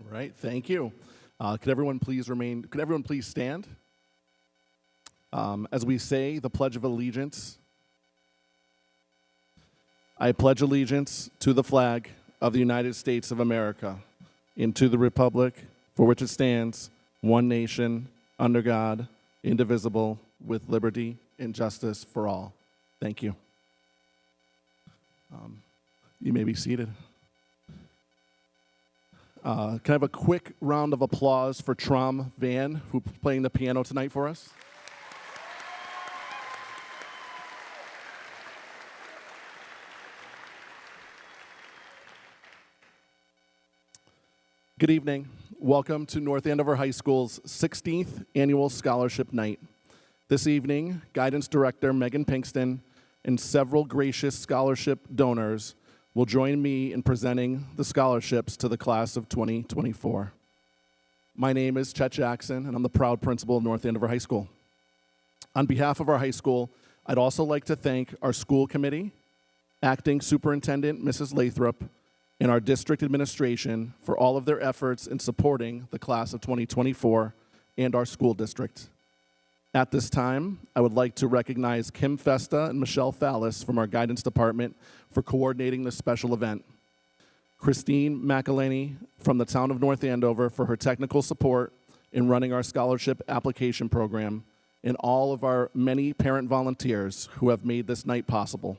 All right, thank you. Could everyone please stand? As we say the Pledge of Allegiance, I pledge allegiance to the flag of the United States of America and to the republic for which it stands, one nation, under God, indivisible, with liberty and justice for all. Thank you. You may be seated. Can I have a quick round of applause for Trom Van, who's playing the piano tonight for us? Good evening. Welcome to North Andover High School's 16th Annual Scholarship Night. This evening, Guidance Director Megan Pinkston and several gracious scholarship donors will join me in presenting the scholarships to the class of 2024. My name is Chet Jackson, and I'm the proud principal of North Andover High School. On behalf of our high school, I'd also like to thank our school committee, Acting Superintendent Mrs. Lathrop, and our district administration for all of their efforts in supporting the class of 2024 and our school district. At this time, I would like to recognize Kim Festa and Michelle Fallis from our guidance department for coordinating this special event. Christine McElhaney from the town of North Andover for her technical support in running our scholarship application program, and all of our many parent volunteers who have made this night possible.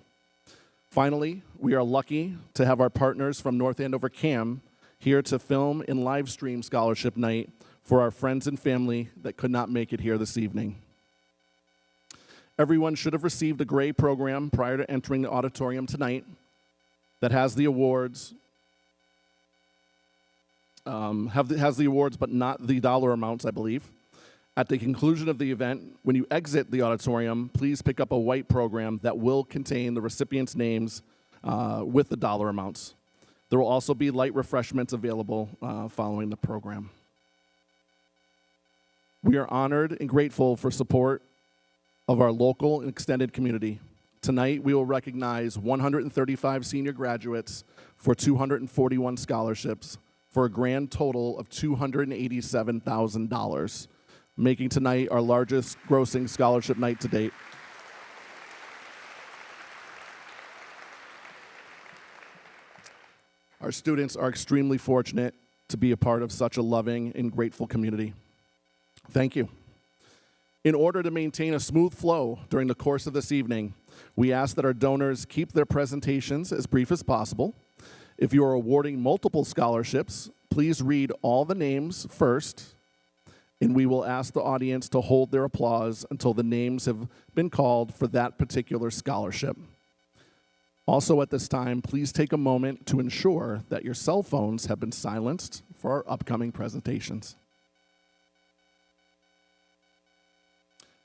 Finally, we are lucky to have our partners from North Andover CAM here to film and live stream scholarship night for our friends and family that could not make it here this evening. Everyone should have received a gray program prior to entering the auditorium tonight that has the awards, has the awards but not the dollar amounts, I believe. At the conclusion of the event, when you exit the auditorium, please pick up a white program that will contain the recipients' names with the dollar amounts. There will also be light refreshments available following the program. We are honored and grateful for support of our local and extended community. Tonight, we will recognize 135 senior graduates for 241 scholarships for a grand total of $287,000, making tonight our largest grossing scholarship night to date. Our students are extremely fortunate to be a part of such a loving and grateful community. Thank you. In order to maintain a smooth flow during the course of this evening, we ask that our donors keep their presentations as brief as possible. If you are awarding multiple scholarships, please read all the names first, and we will ask the audience to hold their applause until the names have been called for that particular scholarship. Also at this time, please take a moment to ensure that your cell phones have been silenced for our upcoming presentations.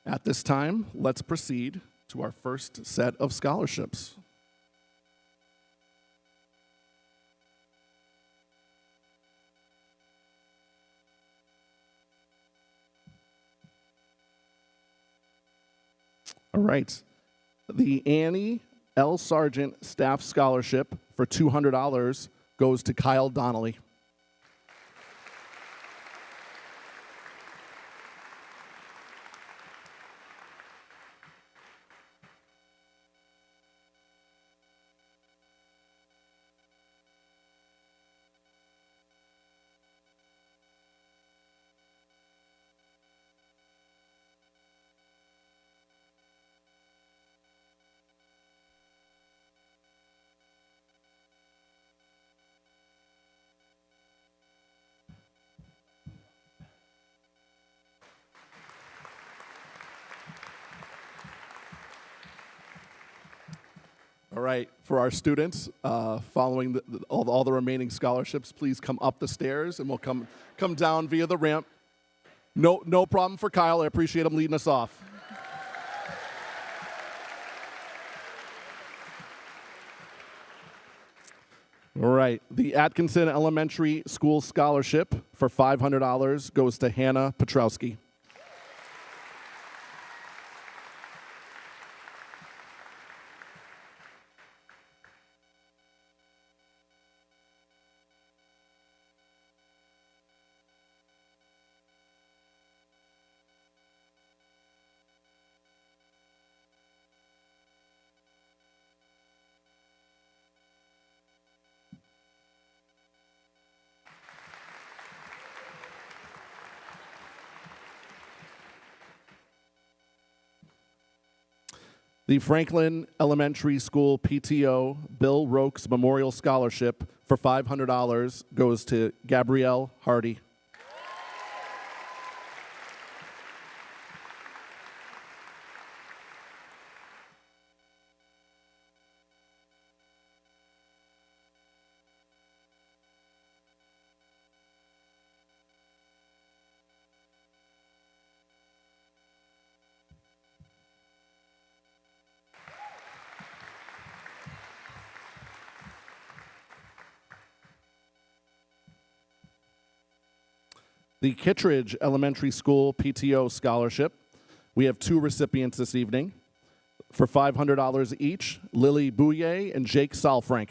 At this time, let's proceed to our first set of scholarships. All right. The Annie L. Sargent Staff Scholarship for $200 goes to Kyle Donnelly. All right, for our students, following all the remaining scholarships, please come up the stairs and we'll come down via the ramp. No problem for Kyle. I appreciate him leading us off. All right, the Atkinson Elementary School Scholarship for $500 goes to Hannah Petrowski. The Franklin Elementary School PTO Bill Rokes Memorial Scholarship for $500 goes to Gabrielle Hardy. The Kittredge Elementary School PTO Scholarship. We have two recipients this evening. For $500 each, Lily Bouye and Jake Salfrank.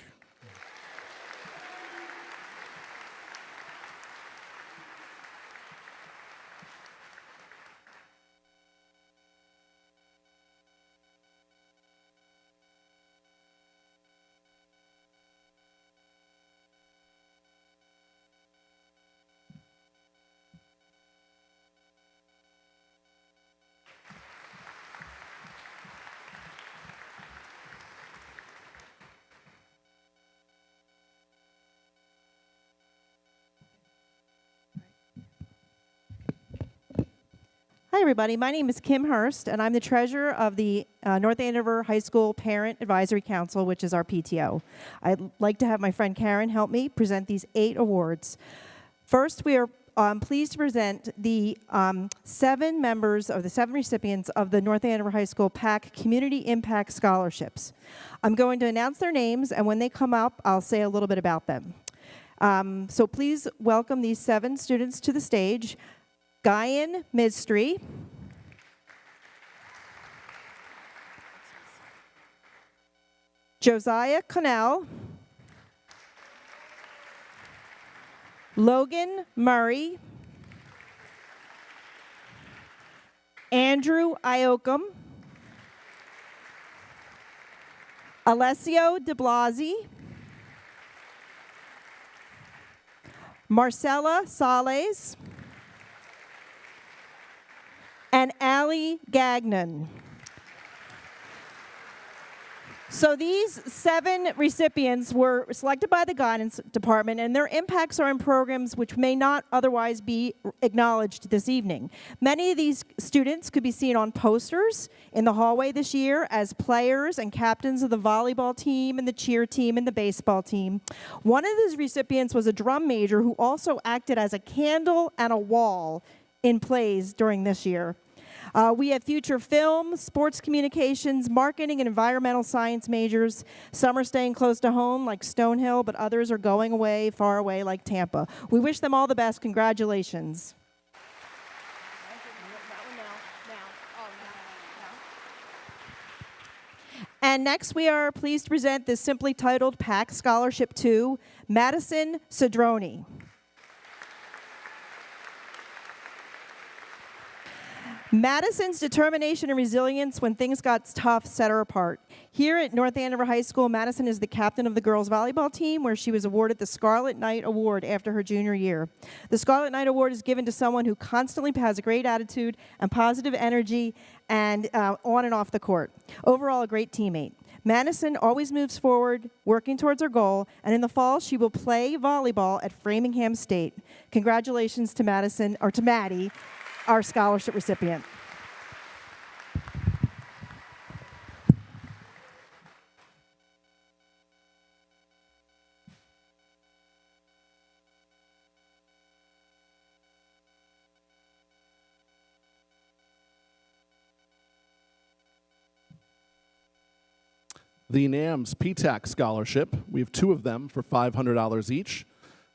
Hi, everybody. My name is Kim Hurst, and I'm the treasurer of the North Andover High School Parent Advisory Council, which is our PTO. I'd like to have my friend Karen help me present these 8 awards. First, we are pleased to present the 7 members of the 7 recipients of the North Andover High School PAC Community Impact Scholarships. I'm going to announce their names, and when they come up, I'll say a little bit about them. So please welcome these 7 students to the stage. Guyan Mistry, Josiah Connell, Logan Murray, Andrew Iocum, Alessio De Blasi, Marcella Sales, and Allie Gagnon. So these 7 recipients were selected by the guidance department, and their impacts are in programs which may not otherwise be acknowledged this evening. Many of these students could be seen on posters in the hallway this year as players and captains of the volleyball team and the cheer team and the baseball team. One of these recipients was a drum major who also acted as a candle and a wall in plays during this year. We have future film, sports communications, marketing, and environmental science majors. Some are staying close to home, like Stonehill, but others are going away, far away, like Tampa. We wish them all the best. Congratulations. And next, we are pleased to present this simply titled PAC Scholarship to Madison Cedrone. Madison's determination and resilience when things got tough set her apart. Here at North Andover High School, Madison is the captain of the girls' volleyball team, where she was awarded the Scarlet Knight Award after her junior year. The Scarlet Knight Award is given to someone who constantly has a great attitude and positive energy and on and off the court. Overall, a great teammate. Madison always moves forward, working towards her goal, and in the fall, she will play volleyball at Framingham State. Congratulations to Madison, or to Maddie, our scholarship recipient. The NAMS PTAC Scholarship, we have 2 of them for $500 each.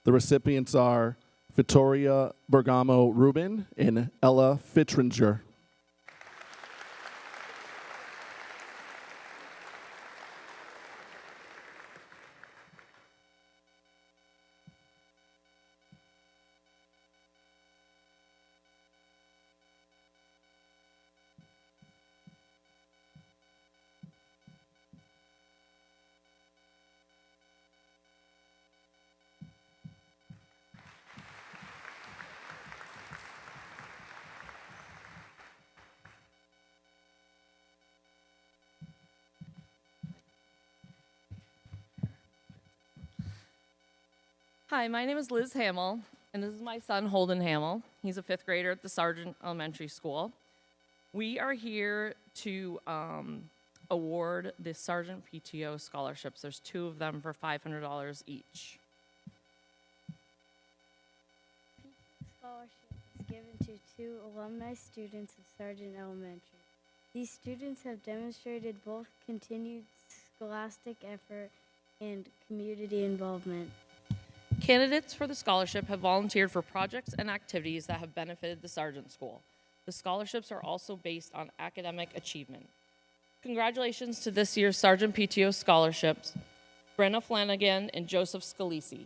The recipients are Vittoria Bergamo Rubin and Ella Fittringer. Hi, my name is Liz Hamill, and this is my son, Holden Hamill. He's a 5th grader at the Sargent Elementary School. We are here to award the Sargent PTO scholarships. There's 2 of them for $500 each. Scholarship is given to 2 alumni students of Sargent Elementary. These students have demonstrated both continued scholastic effort and community involvement. Candidates for the scholarship have volunteered for projects and activities that have benefited the Sargent School. The scholarships are also based on academic achievement. Congratulations to this year's Sargent PTO scholarships, Brenna Flanagan and Joseph Scalisi.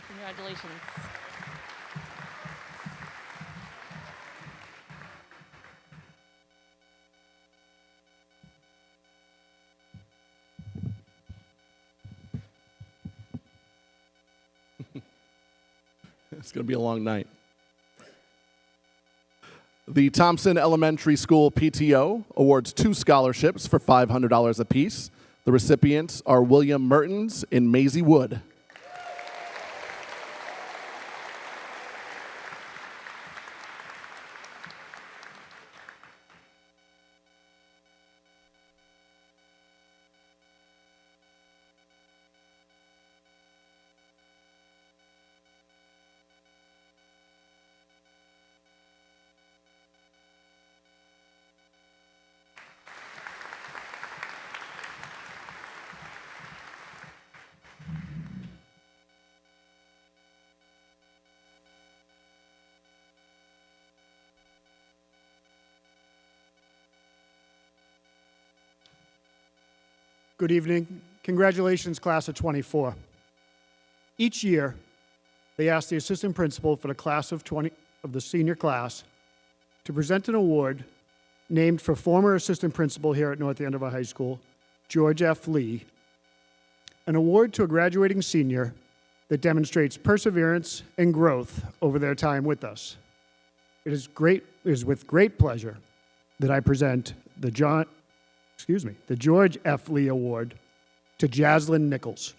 Congratulations. It's going to be a long night. The Thompson Elementary School PTO awards 2 scholarships for $500 apiece. The recipients are William Mertens and Maisie Wood. Good evening, Congratulations, class of 24. Each year, they ask the assistant principal for the class of the senior class to present an award named for former assistant principal here at North Andover High School, George F. Lee, an award to a graduating senior that demonstrates perseverance and growth over their time with us. It is with great pleasure that I present the George F. Lee Award to Jaslyn Nichols.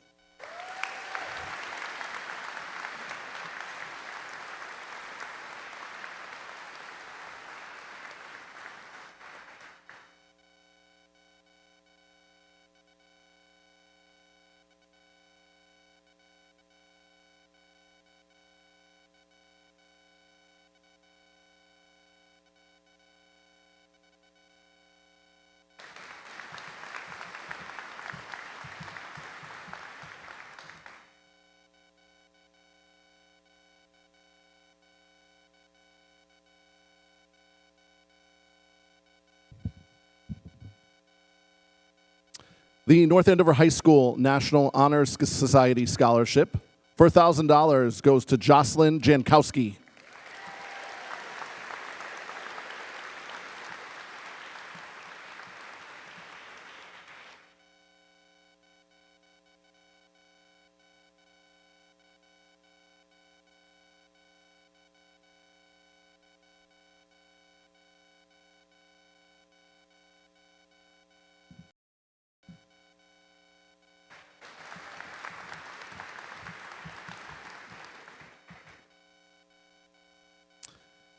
The North Andover High School National Honor Society Scholarship for $1,000 goes to Jocelyn Jankowski.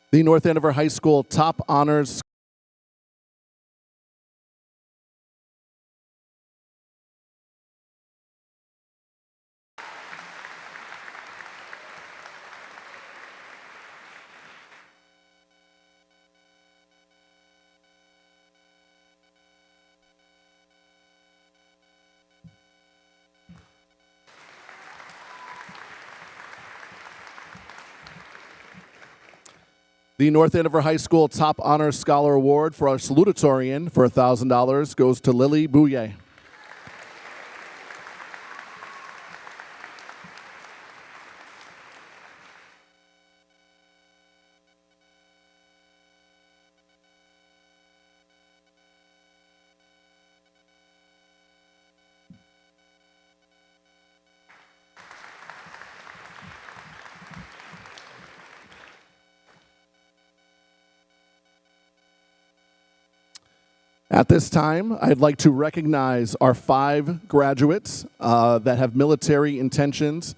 The North Andover High School Top Honors The North Andover High School Top Honor Scholar Award for our salutatorian for $1,000 goes to Lily Bouye. At this time, I'd like to recognize our 5 graduates that have military intentions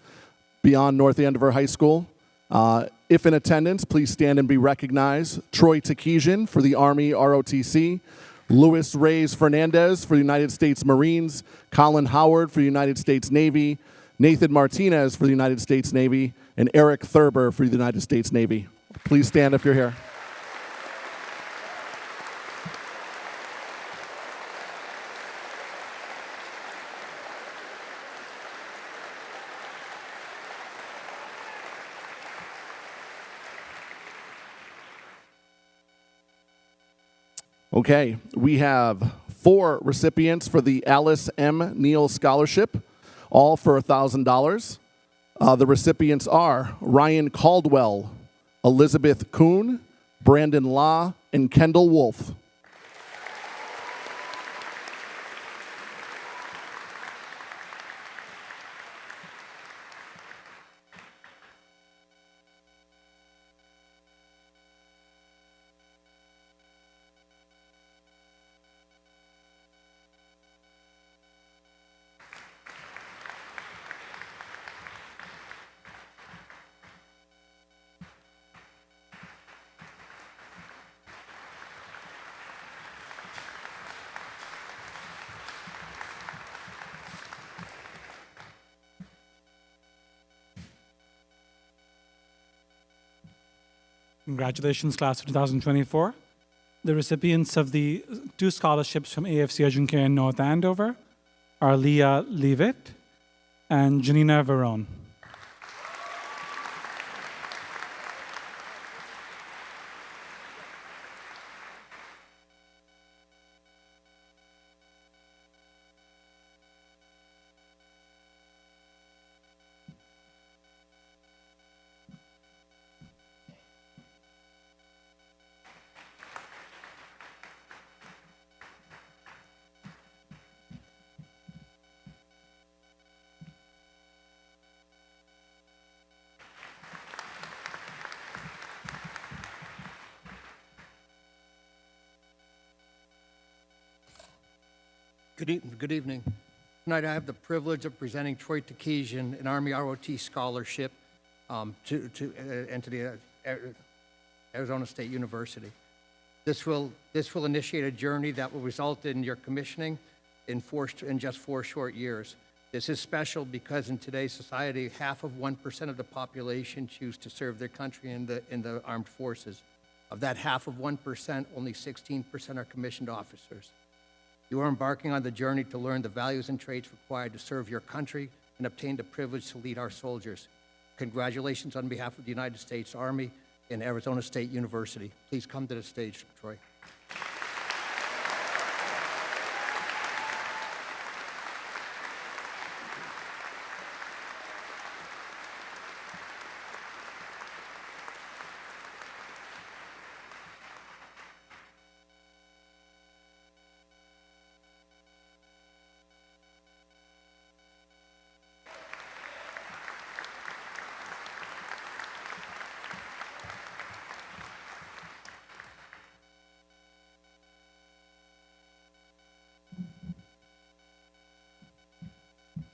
beyond North Andover High School. If in attendance, please stand and be recognized. Troy Takesian for the Army ROTC, Luis Reyes Fernandez for the United States Marines, Colin Howard for the United States Navy, Nathan Martinez for the United States Navy, and Eric Thurber for the United States Navy. Please stand if you're here. Okay, we have 4 recipients for the Alice M. Neal Scholarship, all for $1,000. The recipients are Ryan Caldwell, Elizabeth Kuhn, Brandon Law, and Kendall Wolf. Congratulations, class of 2024. The recipients of the 2 scholarships from AFC Urgent Care in North Andover are Leah Leavitt and Janina Verone. Good evening. Tonight I have the privilege of presenting Troy Takesian an Army ROT scholarship to the Arizona State University. This will initiate a journey that will result in your commissioning in just 4 short years. This is special because in today's society, half of 1% of the population choose to serve their country in the armed forces. Of that half of 1%, only 16% are commissioned officers. You are embarking on the journey to learn the values and traits required to serve your country and obtain the privilege to lead our soldiers. Congratulations on behalf of the United States Army and Arizona State University. Please come to the stage, Troy.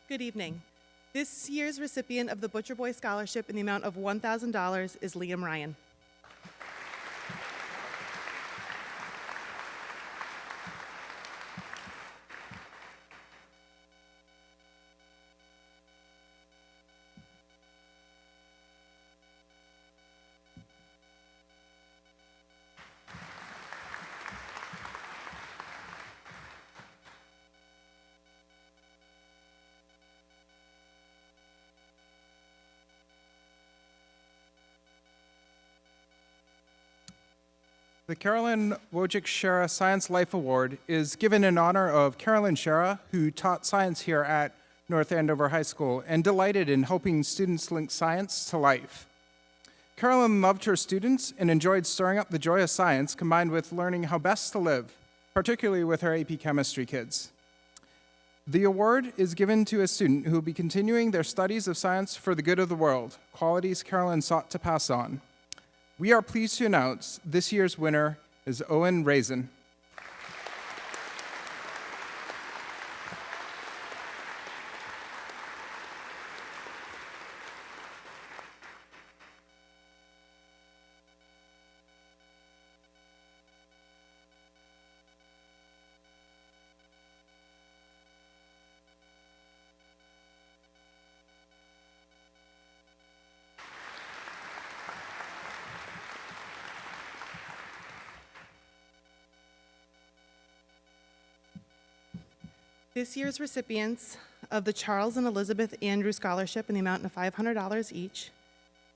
Good evening. This year's recipient of the Butcher Boy Scholarship in the amount of $1,000 is Liam Ryan. The Carolyn Wojcik Shera Science Life Award is given in honor of Carolyn Shera, who taught science here at North Andover High School and delighted in helping students link science to life. Carolyn loved her students and enjoyed stirring up the joy of science combined with learning how best to live, particularly with her AP Chemistry kids. The award is given to a student who will be continuing their studies of science for the good of the world, qualities Carolyn sought to pass on. We are pleased to announce this year's winner is Owen Raisin. This year's recipients of the Charles and Elizabeth Andrew Scholarship in the amount of $500 each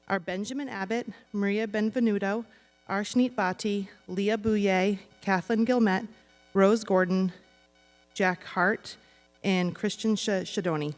are Benjamin Abbott, Maria Benvenuto, Arshneet Bhatti, Leah Bouye, Kathleen Gilmet, Rose Gordon, Jack Hart, and Christian Shadoni.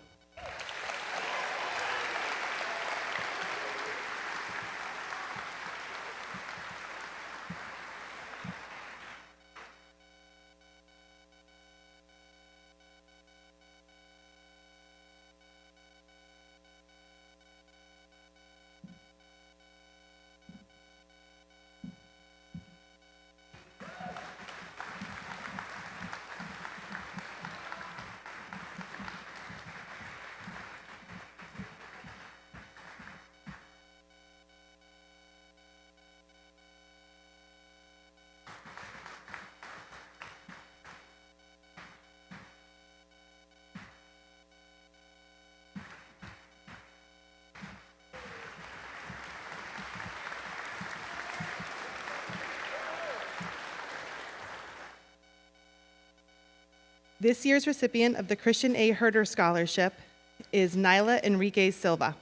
This year's recipient of the Christian A. Herder Scholarship is Nyla Enriquez Silva.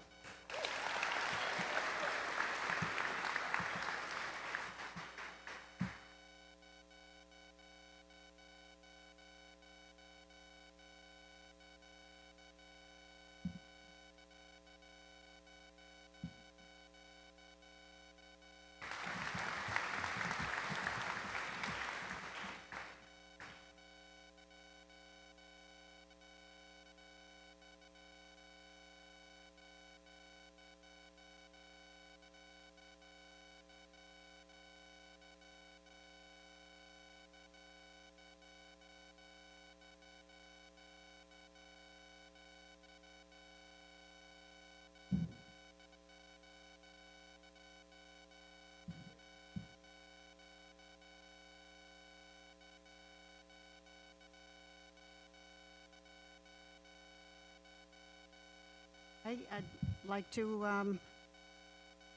I'd like to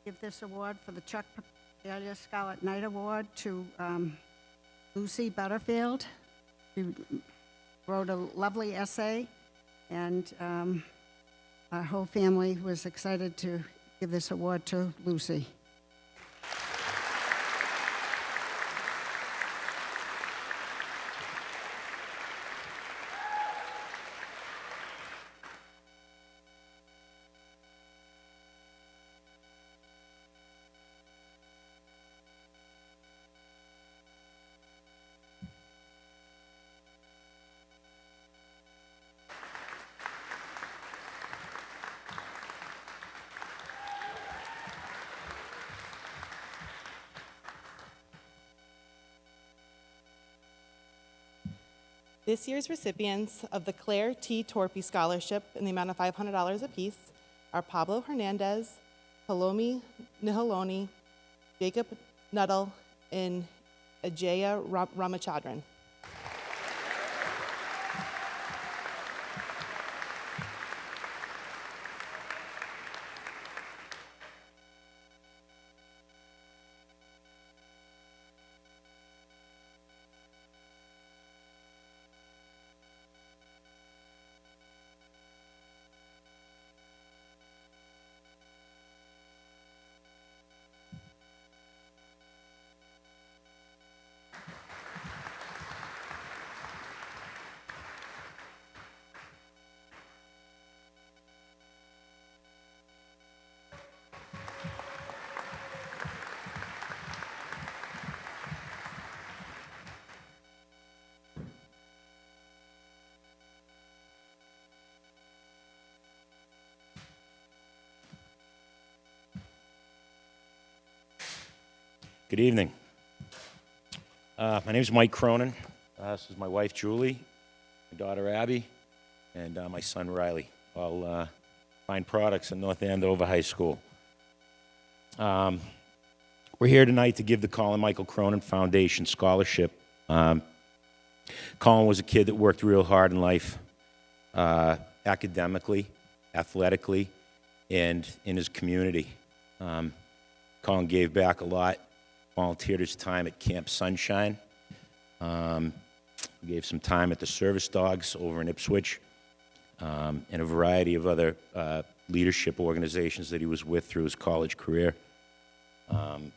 give this award for the Chuck Papalia Scarlet Knight Award to Lucy Butterfield. She wrote a lovely essay, and our whole family was excited to give this award to Lucy. This year's recipients of the Claire T. Torpy Scholarship in the amount of $500 apiece are Pablo Hernandez, Palomi Nihaloni, Jacob Nuttall, and Ajaya Ramachandran. Good evening. My name is Mike Cronin. This is my wife, Julie, my daughter, Abby, and my son, Riley, all fine products at North Andover High School. We're here tonight to give the Colin Michael Cronin Foundation Scholarship. Colin was a kid that worked real hard in life, academically, athletically, and in his community. Colin gave back a lot. Volunteered his time at Camp Sunshine. Gave some time at the Service Dogs over in Ipswich, and a variety of other leadership organizations that he was with through his college career. He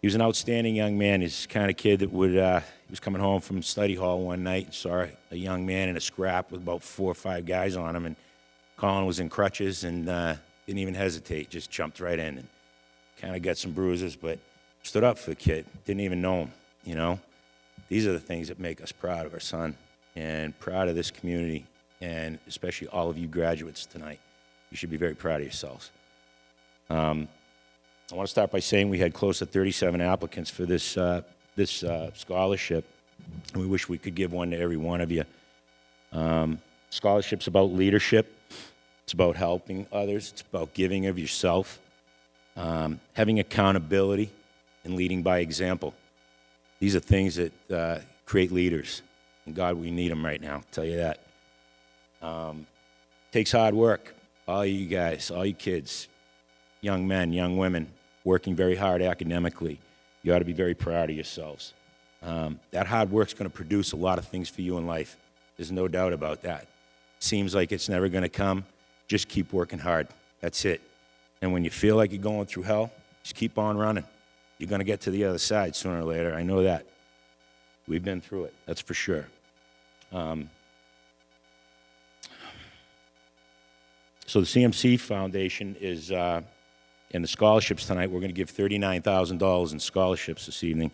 was an outstanding young man. He's the kind of kid that would, he was coming home from study hall one night and saw a young man in a scrap with about 4 or 5 guys on him, and Colin was in crutches and didn't even hesitate, just jumped right in and kind of got some bruises, but stood up for the kid. Didn't even know him, you know. These are the things that make us proud of our son and proud of this community, and especially all of you graduates tonight. You should be very proud of yourselves. I want to start by saying we had close to 37 applicants for this scholarship, and we wish we could give one to every one of you. Scholarship's about leadership. It's about helping others. It's about giving of yourself. Having accountability and leading by example. These are things that create leaders. And God, we need them right now, I'll tell you that. Takes hard work. All you guys, all you kids, young men, young women, working very hard academically. You ought to be very proud of yourselves. That hard work's going to produce a lot of things for you in life. There's no doubt about that. Seems like it's never going to come. Just keep working hard. That's it. And when you feel like you're going through hell, just keep on running. You're going to get to the other side sooner or later. I know that. We've been through it. That's for sure. So the CMC Foundation is, in the scholarships tonight, we're going to give $39,000 in scholarships this evening.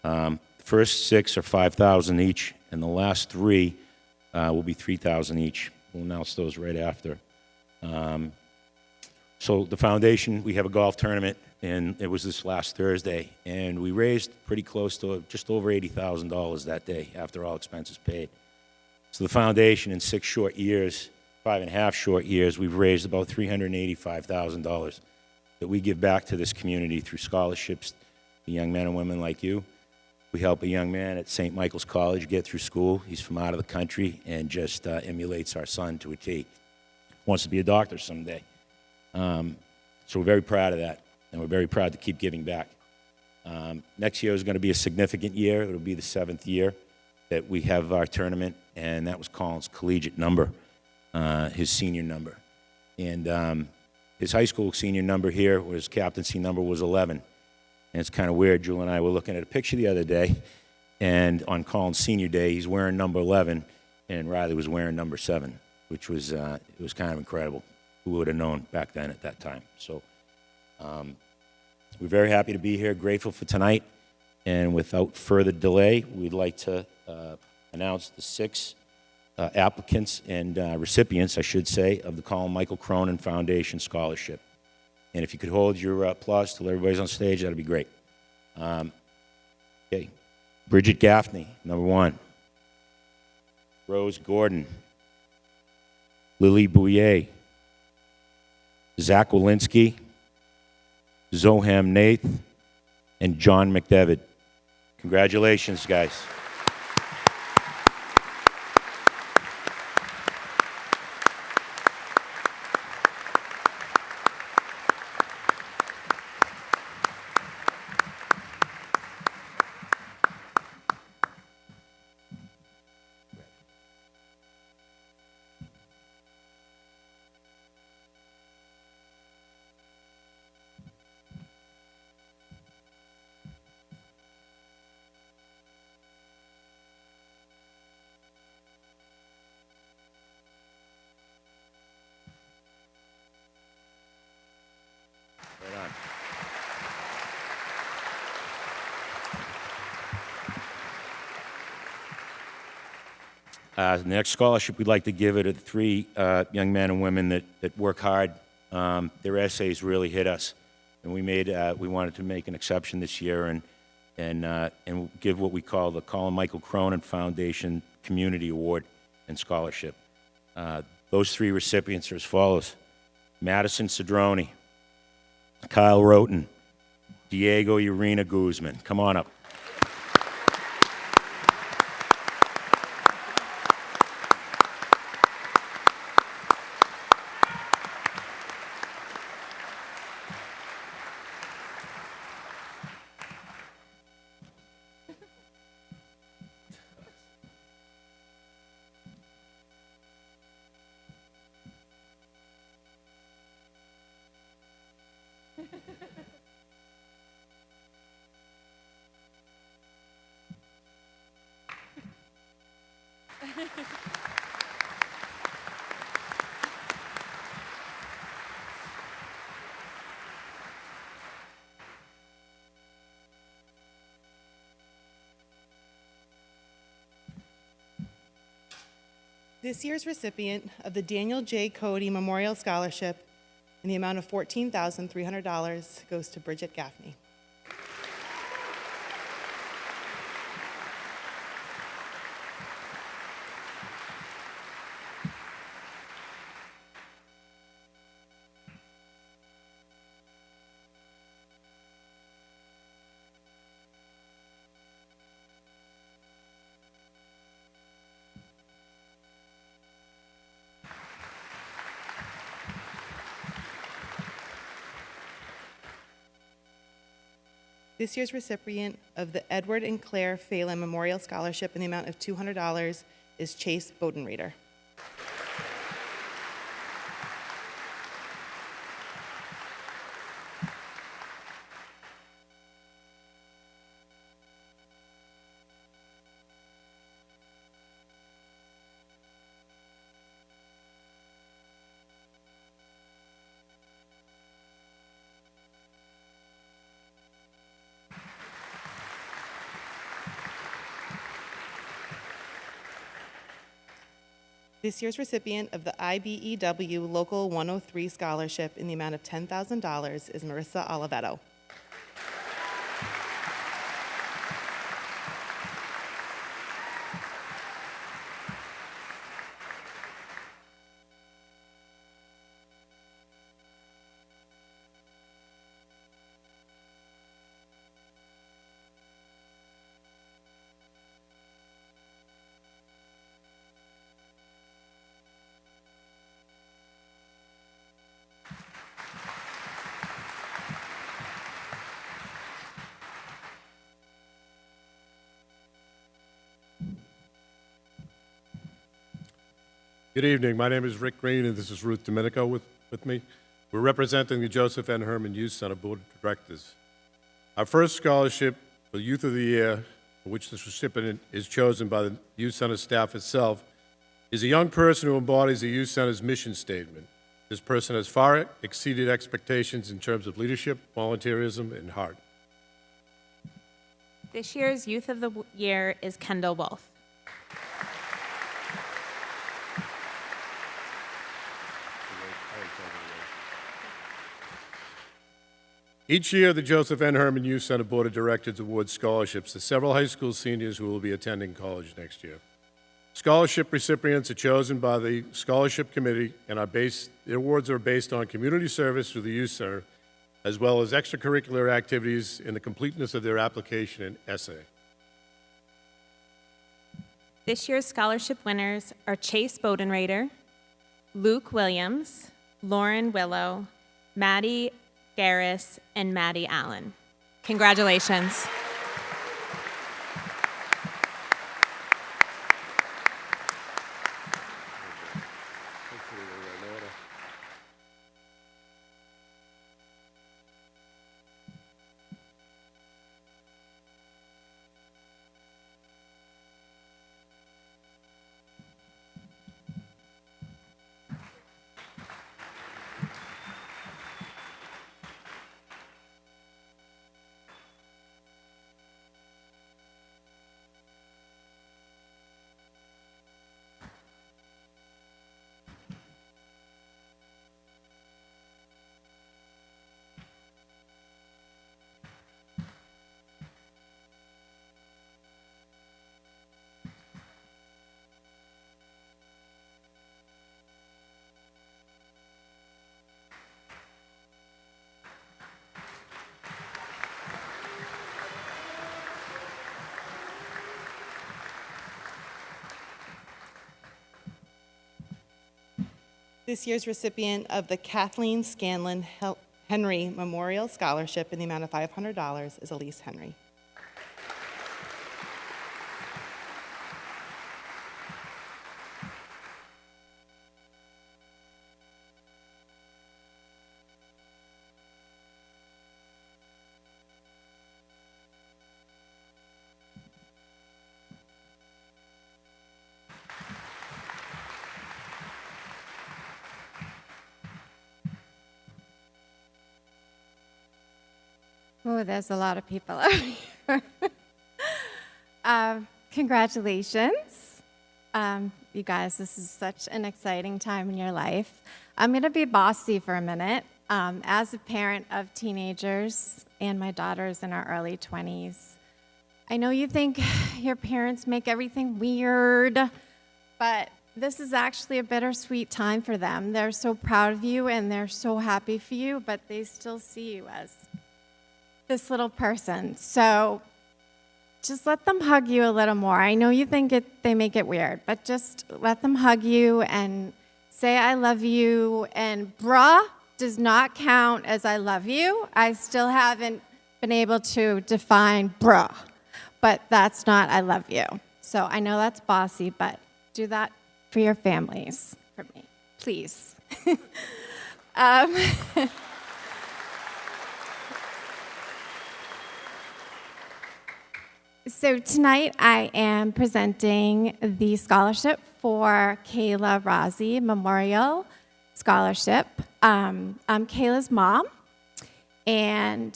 The first 6 are $5,000 each, and the last 3 will be $3,000 each. We'll announce those right after. So the foundation, we have a golf tournament, and it was this last Thursday, and we raised pretty close to just over $80,000 that day after all expenses paid. So the foundation, in 6 short years, 5.5 short years, we've raised about $385,000 that we give back to this community through scholarships to young men and women like you. We help a young man at St. Michael's College get through school. He's from out of the country and just emulates our son to a T. wants to be a doctor someday. So we're very proud of that, and we're very proud to keep giving back. Next year is going to be a significant year. It'll be the 7th year that we have our tournament, and that was Colin's collegiate number, his senior number. And his high school senior number here, or his captaincy number, was 11. And it's kind of weird. Jewel and I were looking at a picture the other day, and on Colin's senior day, he's wearing number 11, and Riley was wearing number 7, which was it was kind of incredible. Who would have known back then at that time? So we're very happy to be here, grateful for tonight, and without further delay, we'd like to announce the 6 applicants and recipients, I should say, of the Colin Michael Cronin Foundation Scholarship. And if you could hold your applause till everybody's on stage, that'd be great. Okay. Bridget Gaffney, number 1. Rose Gordon. Lily Bouyer. Zach Walensky. Zoham Nath. And John McDevitt. Congratulations, guys. Right on. The next scholarship we'd like to give it to 3 young men and women that work hard. Their essays really hit us, and we wanted to make an exception this year and give what we call the Colin Michael Cronin Foundation Community Award and Scholarship. Those 3 recipients are as follows: Madison Cedrone, Kyle Roten, Diego Urena Guzman. Come on up. This year's recipient of the Daniel J. Cody Memorial Scholarship in the amount of $14,300 goes to Bridget Gaffney. This year's recipient of the Edward and Claire Phelan Memorial Scholarship in the amount of $200 is Chase Bodenreader. This year's recipient of the IBEW Local 103 Scholarship in the amount of $10,000 is Marissa Olivetto. Good evening. My name is Rick Green, and this is Ruth Domenico with me. We're representing the Joseph N. Herman Youth Center Board of Directors. Our first scholarship for Youth of the Year, for which this recipient is chosen by the Youth Center staff itself, is a young person who embodies the Youth Center's mission statement. This person has far exceeded expectations in terms of leadership, volunteerism, and heart. This year's Youth of the Year is Kendall Wolf. Each year, the Joseph N. Herman Youth Center Board of Directors awards scholarships to several high school seniors who will be attending college next year. Scholarship recipients are chosen by the Scholarship Committee, and their awards are based on community service through the Youth Center, as well as extracurricular activities and the completeness of their application and essay. This year's scholarship winners are Chase Bodenrader, Luke Williams, Lauren Willow, Maddie Garris, and Maddie Allen. Congratulations. This year's recipient of the Kathleen Scanlon Henry Memorial Scholarship in the amount of $500 is Elise Henry. Oh, there's a lot of people out here. Congratulations. You guys, this is such an exciting time in your life. I'm going to be bossy for a minute. As a parent of teenagers and my daughter's in our early 20s, I know you think your parents make everything weird, but this is actually a bittersweet time for them. They're so proud of you and they're so happy for you, but they still see you as this little person. So just let them hug you a little more. I know you think they make it weird, but just let them hug you and say, I love you. And bruh does not count as I love you. I still haven't been able to define bruh, but that's not I love you. So I know that's bossy, but do that for your families, for me, please. So tonight I am presenting the scholarship for Kayla Razi Memorial Scholarship. I'm Kayla's mom, and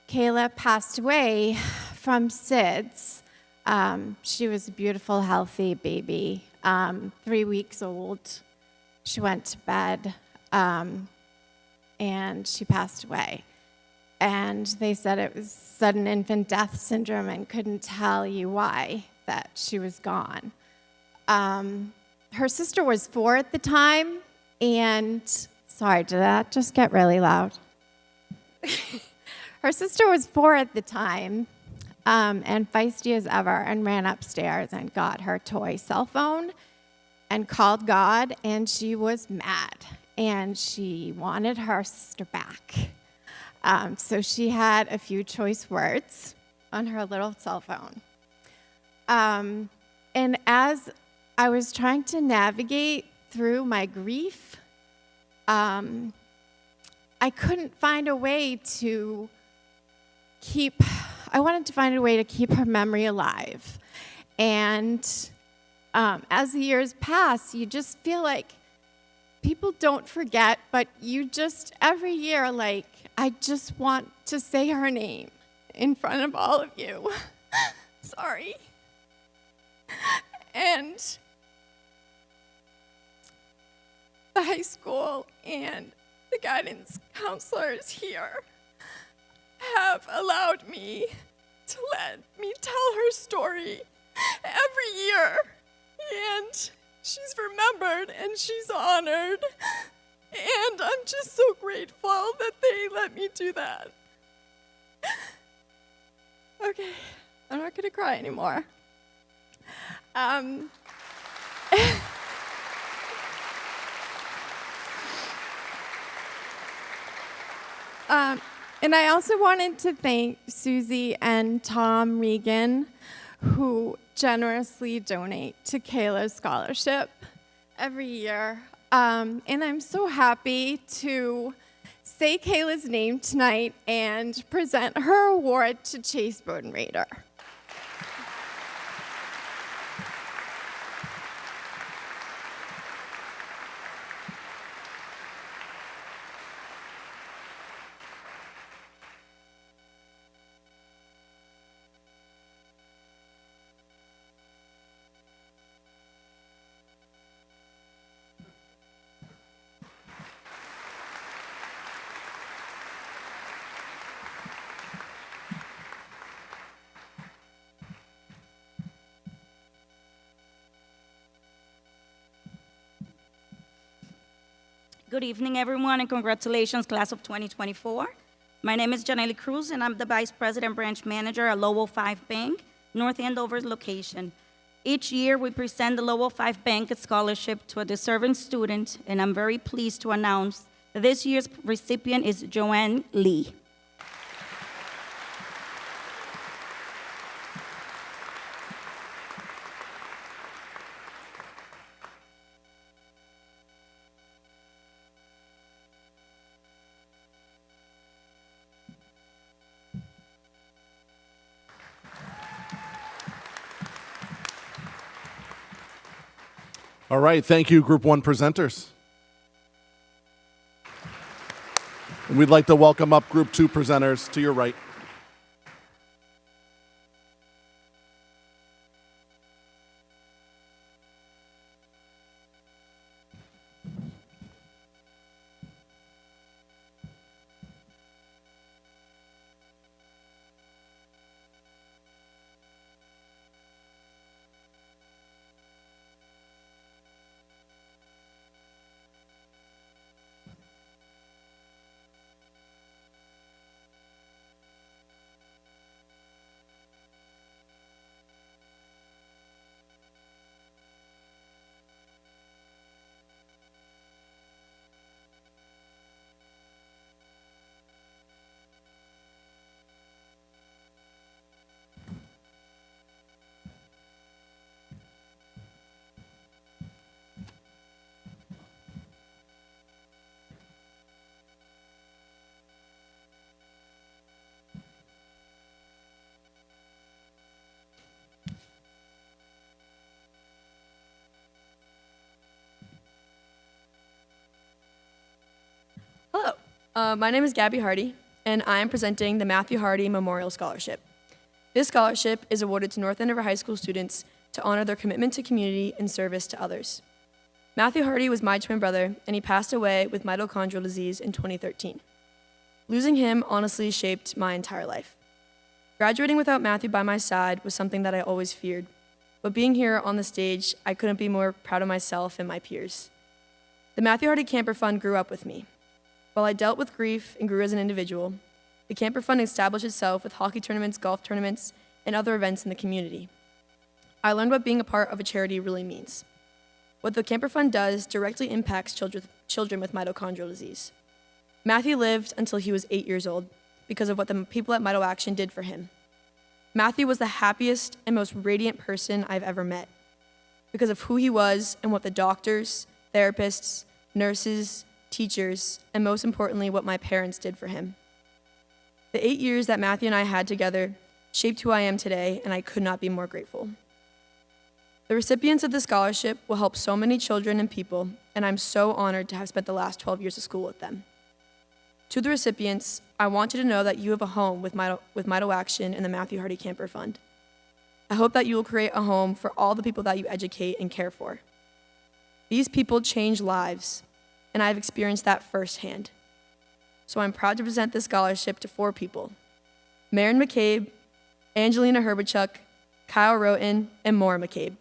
Kayla passed away from SIDS. She was a beautiful, healthy baby, 3 weeks old. She went to bed, and she passed away. And they said it was sudden infant death syndrome and couldn't tell you why that she was gone. Her sister was 4 at the time, and sorry, did that just get really loud? Her sister was 4 at the time, and feisty as ever, and ran upstairs and got her toy cell phone and called God, and she was mad, and she wanted her sister back. So she had a few choice words on her little cell phone. And as I was trying to navigate through my grief. I couldn't find a way to I wanted to find a way to keep her memory alive. And as the years pass, you just feel like people don't forget, but you just, every year, like, I just want to say her name in front of all of you. Sorry. And the high school and the guidance counselors here have allowed me to let me tell her story every year. And she's remembered and she's honored. And I'm just so grateful that they let me do that. Okay, I'm not gonna cry anymore. And I also wanted to thank Susie and Tom Regan, who generously donate to Kayla's scholarship every year. And I'm so happy to say Kayla's name tonight and present her award to Chase Bodenrader. Good evening, everyone, and congratulations, class of 2024. My name is Janelle Cruz, and I'm the Vice President Branch Manager at Lowell 5 Bank, North Andover's location. Each year, we present the Lowell 5 Bank Scholarship to a deserving student, and I'm very pleased to announce that this year's recipient is Joanne Lee. All right, thank you, Group 1 presenters. And we'd like to welcome up Group 2 presenters to your right. Hello, my name is Gabby Hardy, and I am presenting the Matthew Hardy Memorial Scholarship. This scholarship is awarded to North Andover High School students to honor their commitment to community and service to others. Matthew Hardy was my twin brother, and he passed away with mitochondrial disease in 2013. Losing him honestly shaped my entire life. Graduating without Matthew by my side was something that I always feared, but being here on the stage, I couldn't be more proud of myself and my peers. The Matthew Hardy Camper Fund grew up with me. While I dealt with grief and grew as an individual, the Camper Fund established itself with hockey tournaments, golf tournaments, and other events in the community. I learned what being a part of a charity really means. What the Camper Fund does directly impacts children with mitochondrial disease. Matthew lived until he was 8 years old because of what the people at Mito Action did for him. Matthew was the happiest and most radiant person I've ever met. because of who he was and what the doctors, therapists, nurses, teachers, and most importantly, what my parents did for him. The 8 years that Matthew and I had together shaped who I am today, and I could not be more grateful. The recipients of the scholarship will help so many children and people, and I'm so honored to have spent the last 12 years of school with them. To the recipients, I want you to know that you have a home with Mito Action and the Matthew Hardy Camper Fund. I hope that you will create a home for all the people that you educate and care for. These people change lives, and I've experienced that firsthand. So I'm proud to present this scholarship to 4 people: Marin McCabe, Angelina Herbichuk, Kyle Roten, and Maura McCabe.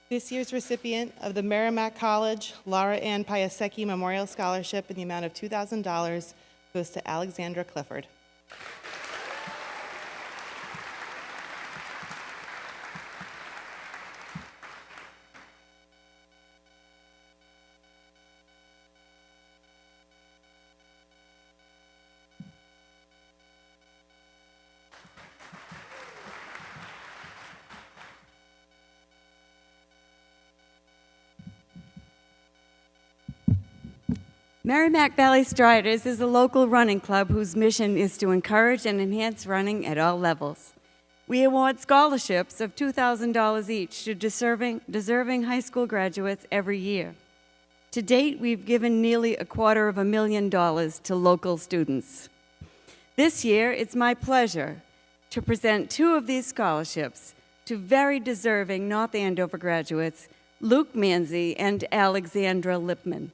This year's recipient of the Merrimack College Laura Ann Piasecki Memorial Scholarship in the amount of $2,000 goes to Alexandra Clifford. Merrimack Valley Striders is a local running club whose mission is to encourage and enhance running at all levels. We award scholarships of $2,000 each to deserving high school graduates every year. To date, we've given nearly $250,000 to local students. This year, it's my pleasure to present 2 of these scholarships to very deserving North Andover graduates, Luke Manzi and Alexandra Lipman.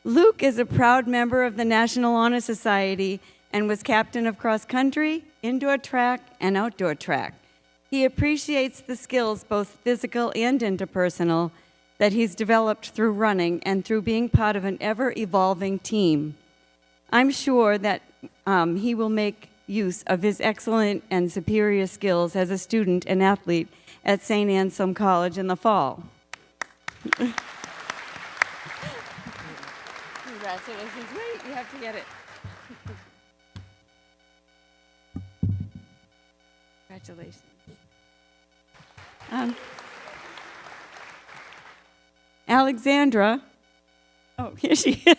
Luke is a proud member of the National Honor Society and was captain of cross country, indoor track, and outdoor track. He appreciates the skills, both physical and interpersonal, that he's developed through running and through being part of an ever-evolving team. I'm sure that he will make use of his excellent and superior skills as a student and athlete at St. Anselm College in the fall. Congratulations. Wait, you have to get it. Congratulations. Alexandra, oh, here she is.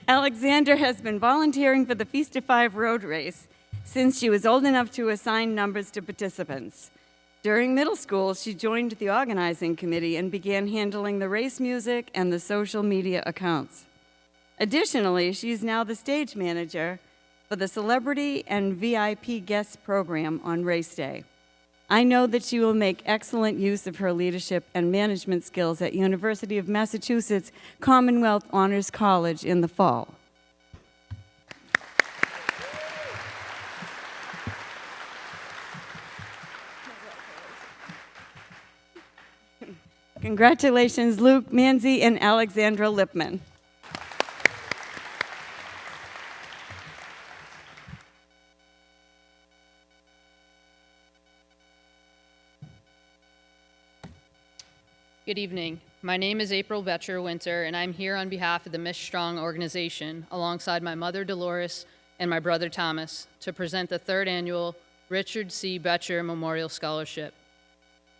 Alexandra has been volunteering for the Feast of Five road race since she was old enough to assign numbers to participants. During middle school, she joined the organizing committee and began handling the race music and the social media accounts. Additionally, she's now the stage manager for the Celebrity and VIP Guests program on race day. I know that she will make excellent use of her leadership and management skills at University of Massachusetts Commonwealth Honors College in the fall. Congratulations, Luke Manzi and Alexandra Lipman. Good evening. My name is April Betcher Winter, and I'm here on behalf of the Miss Strong organization, alongside my mother Dolores and my brother Thomas, to present the 3rd annual Richard C. Betcher Memorial Scholarship.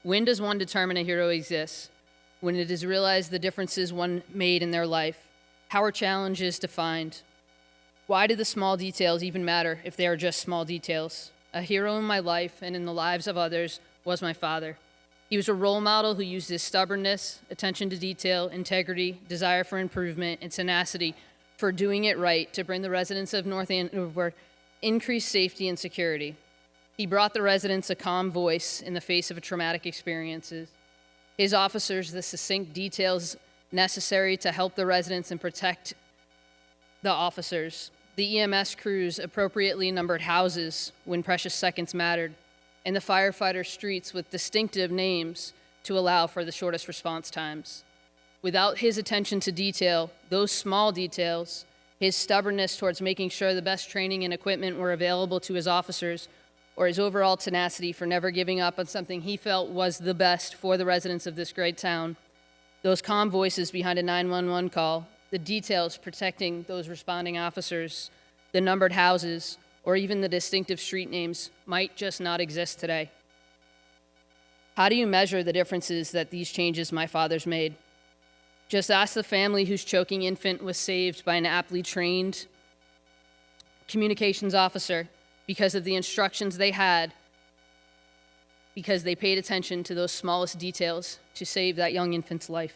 When does one determine a hero exists? When it is realized the differences one made in their life, how are challenges defined? Why do the small details even matter if they are just small details? A hero in my life and in the lives of others was my father. He was a role model who used his stubbornness, attention to detail, integrity, desire for improvement, and tenacity for doing it right to bring the residents of North Andover increased safety and security. He brought the residents a calm voice in the face of traumatic experiences. His officers the succinct details necessary to help the residents and protect the officers. The EMS crews appropriately numbered houses when precious seconds mattered, and the firefighter streets with distinctive names to allow for the shortest response times. Without his attention to detail, those small details, his stubbornness towards making sure the best training and equipment were available to his officers, or his overall tenacity for never giving up on something he felt was the best for the residents of this great town, those calm voices behind a 911 call, the details protecting those responding officers, the numbered houses, or even the distinctive street names might just not exist today. How do you measure the differences that these changes my father's made? Just ask the family whose choking infant was saved by an aptly trained communications officer because of the instructions they had, because they paid attention to those smallest details to save that young infant's life.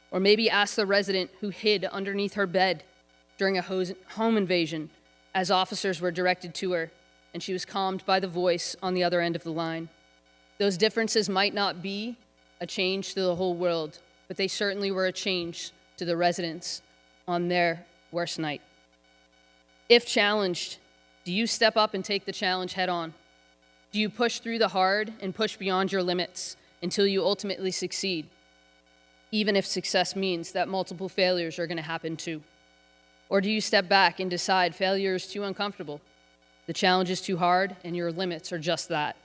Or maybe ask the resident who hid underneath her bed during a home invasion as officers were directed to her, and she was calmed by the voice on the other end of the line. Those differences might not be a change to the whole world, but they certainly were a change to the residents on their worst night. If challenged, do you step up and take the challenge head on? Do you push through the hard and push beyond your limits until you ultimately succeed, even if success means that multiple failures are going to happen too? Or do you step back and decide failure is too uncomfortable, the challenge is too hard, and your limits are just that?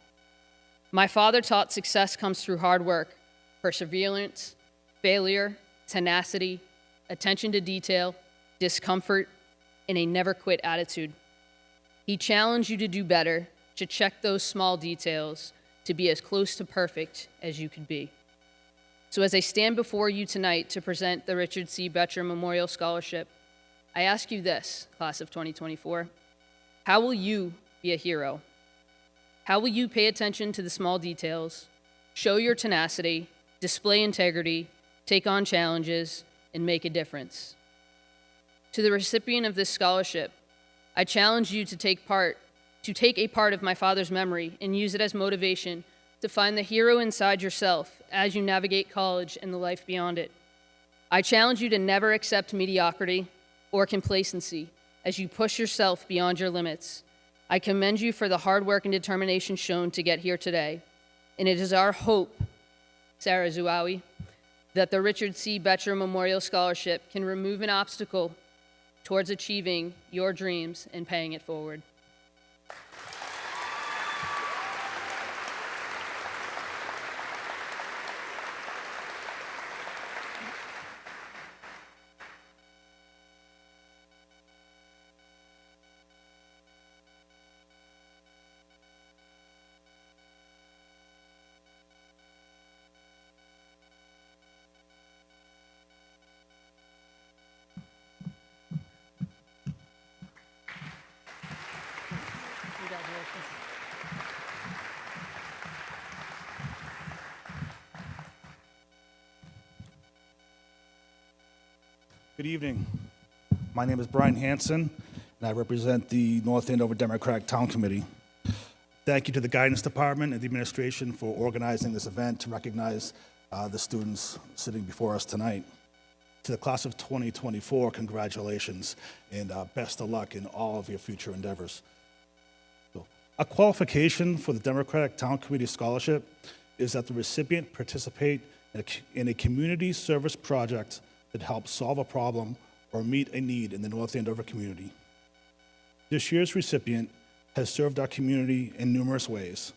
My father taught success comes through hard work, perseverance, failure, tenacity, attention to detail, discomfort, and a never quit attitude. He challenged you to do better, to check those small details, to be as close to perfect as you could be. So as I stand before you tonight to present the Richard C. Betcher Memorial Scholarship, I ask you this, class of 2024, how will you be a hero? How will you pay attention to the small details, show your tenacity, display integrity, take on challenges, and make a difference? To the recipient of this scholarship, I challenge you to take a part of my father's memory and use it as motivation to find the hero inside yourself as you navigate college and the life beyond it. I challenge you to never accept mediocrity or complacency as you push yourself beyond your limits. I commend you for the hard work and determination shown to get here today. And it is our hope, Sarah Zuawi, that the Richard C. Betcher Memorial Scholarship can remove an obstacle towards achieving your dreams and paying it forward. Good evening. My name is Brian Hanson, and I represent the North Andover Democratic Town Committee. Thank you to the Guidance Department and the administration for organizing this event to recognize the students sitting before us tonight. To the class of 2024, congratulations, and best of luck in all of your future endeavors. A qualification for the Democratic Town Committee Scholarship is that the recipient participate in a community service project that helps solve a problem or meet a need in the North Andover community. This year's recipient has served our community in numerous ways.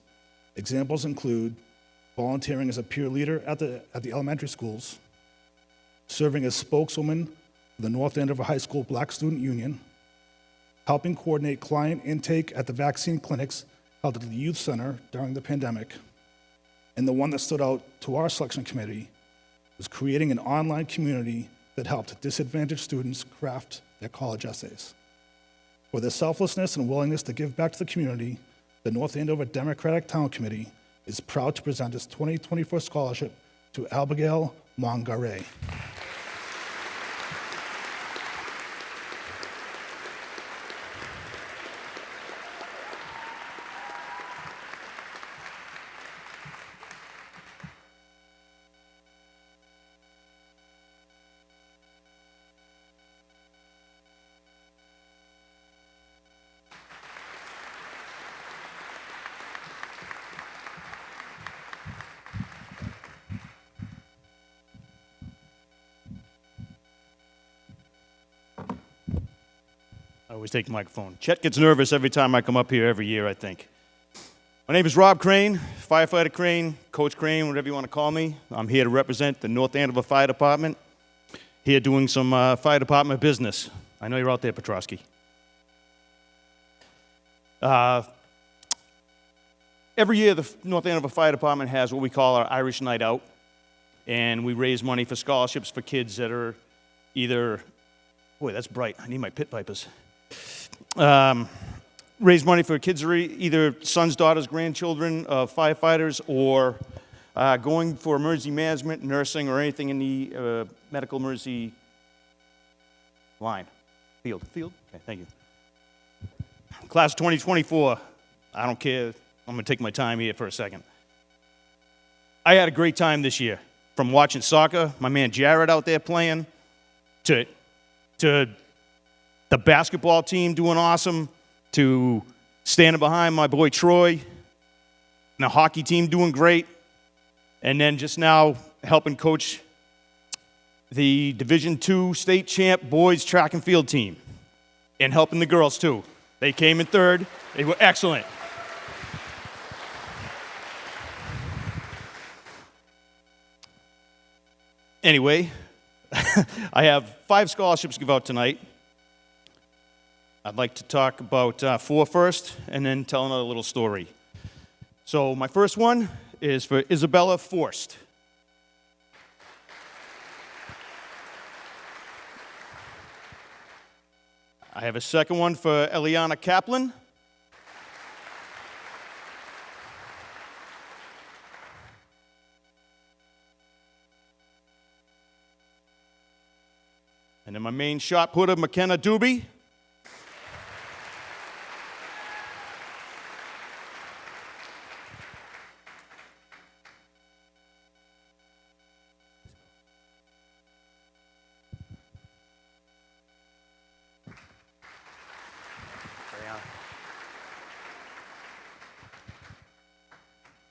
Examples include volunteering as a peer leader at the elementary schools, serving as spokeswoman for the North Andover High School Black Student Union, helping coordinate client intake at the vaccine clinics held at the Youth Center during the pandemic, and the one that stood out to our selection committee was creating an online community that helped disadvantaged students craft their college essays. For their selflessness and willingness to give back to the community, the North Andover Democratic Town Committee is proud to present its 2024 scholarship to Abigail Mongare. I always take the microphone. Chet gets nervous every time I come up here every year, I think. My name is Rob Crane, Firefighter Crane, Coach Crane, whatever you want to call me. I'm here to represent the North Andover Fire Department. Here doing some fire department business. I know you're out there, Petrosky. Every year, the North Andover Fire Department has what we call our Irish Night Out, and we raise money for scholarships for kids that are either, boy, that's bright. I need my pit vipers. Raise money for kids who are either sons, daughters, grandchildren of firefighters, or going for emergency management, nursing, or anything in the medical emergency line. Field? Okay, thank you. Class of 2024, I don't care. I'm going to take my time here for a second. I had a great time this year. From watching soccer, my man Jared out there playing, to the basketball team doing awesome, to standing behind my boy Troy, and the hockey team doing great, and then just now helping coach the Division II state champ boys track and field team, and helping the girls too. They came in third. They were excellent. Anyway, I have 5 scholarships to give out tonight. I'd like to talk about 4 first, and then tell another little story. So my first one is for Isabella Forst. I have a second one for Eliana Kaplan. And then my main shot putter, McKenna Doobie.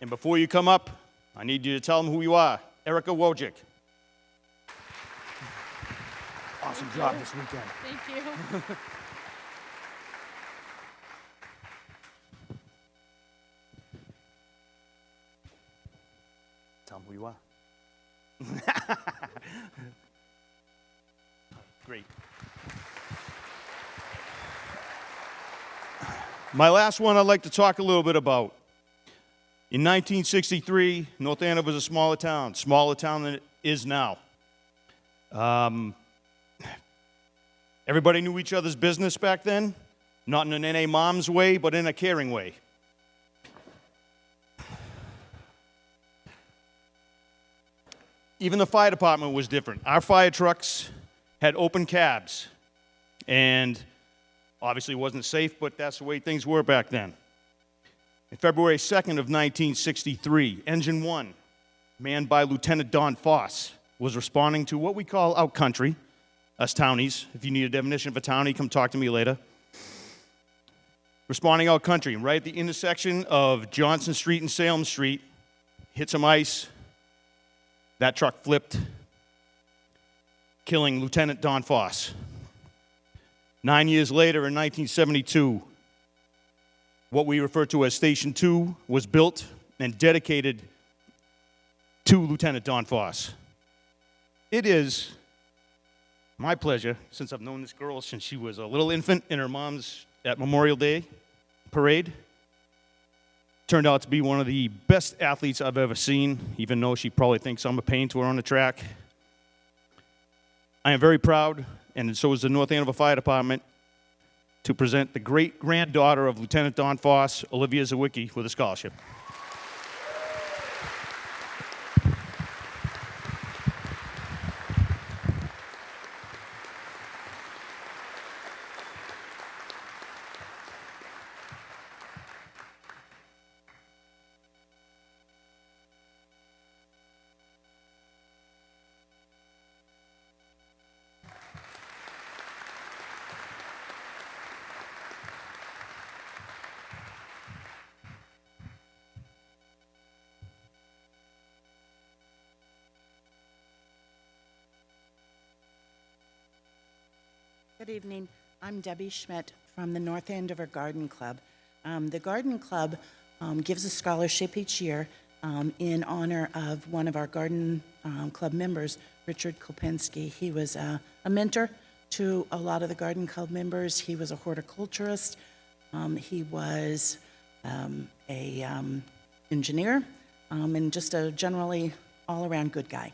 And before you come up, I need you to tell them who you are. Erica Wojcik. Awesome job this weekend. Thank you. Tell them who you are. Great. My last one I'd like to talk a little bit about. In 1963, North Andover was a smaller town than it is now. Everybody knew each other's business back then, not in an NA mom's way, but in a caring way. Even the fire department was different. Our fire trucks had open cabs, and obviously it wasn't safe, but that's the way things were back then. On February 2nd of 1963, Engine 1, manned by Lieutenant Don Foss, was responding to what we call out country, us townies. If you need a definition of a townie, come talk to me later. Responding out country, right at the intersection of Johnson Street and Salem Street, hit some ice. That truck flipped, killing Lieutenant Don Foss. 9 years later, in 1972, what we refer to as Station 2 was built and dedicated to Lieutenant Don Foss. It is my pleasure, since I've known this girl since she was a little infant in her mom's at Memorial Day parade. Turned out to be one of the best athletes I've ever seen, even though she probably thinks I'm a pain to her on the track. I am very proud, and so is the North Andover Fire Department, to present the great-granddaughter of Lieutenant Don Foss, Olivia Zawicki, with a scholarship. Good evening. I'm Debbie Schmidt from the North Andover Garden Club. The Garden Club gives a scholarship each year in honor of one of our Garden Club members, Richard Kopinski. He was a mentor to a lot of the Garden Club members. He was a horticulturist. He was a engineer and just a generally all-around good guy.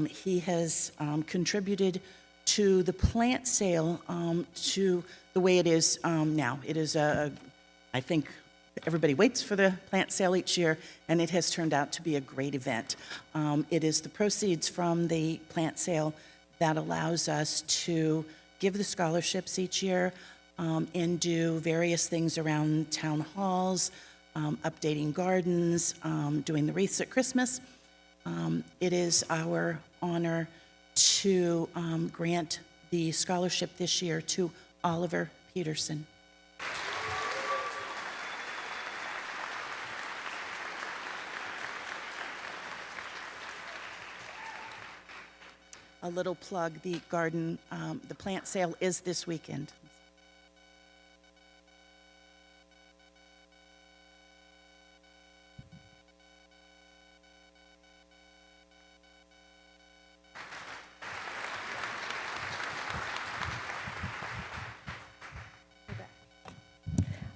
He has contributed to the plant sale to the way it is now. It is, I think, everybody waits for the plant sale each year, and it has turned out to be a great event. It is the proceeds from the plant sale that allows us to give the scholarships each year and do various things around town halls, updating gardens, doing the wreaths at Christmas. It is our honor to grant the scholarship this year to Oliver Peterson. A little plug, the garden, the plant sale is this weekend.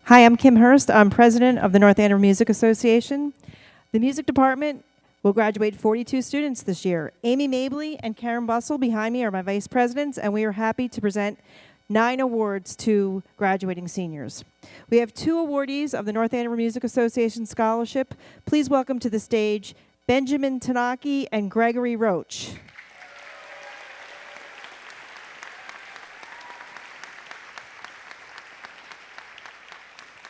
Hi, I'm Kim Hurst. I'm president of the North Andover Music Association. The music department will graduate 42 students this year. Amy Mabley and Karen Bussell behind me are my vice presidents, and we are happy to present 9 awards to graduating seniors. We have 2 awardees of the North Andover Music Association Scholarship. Please welcome to the stage Benjamin Tanaki and Gregory Roach.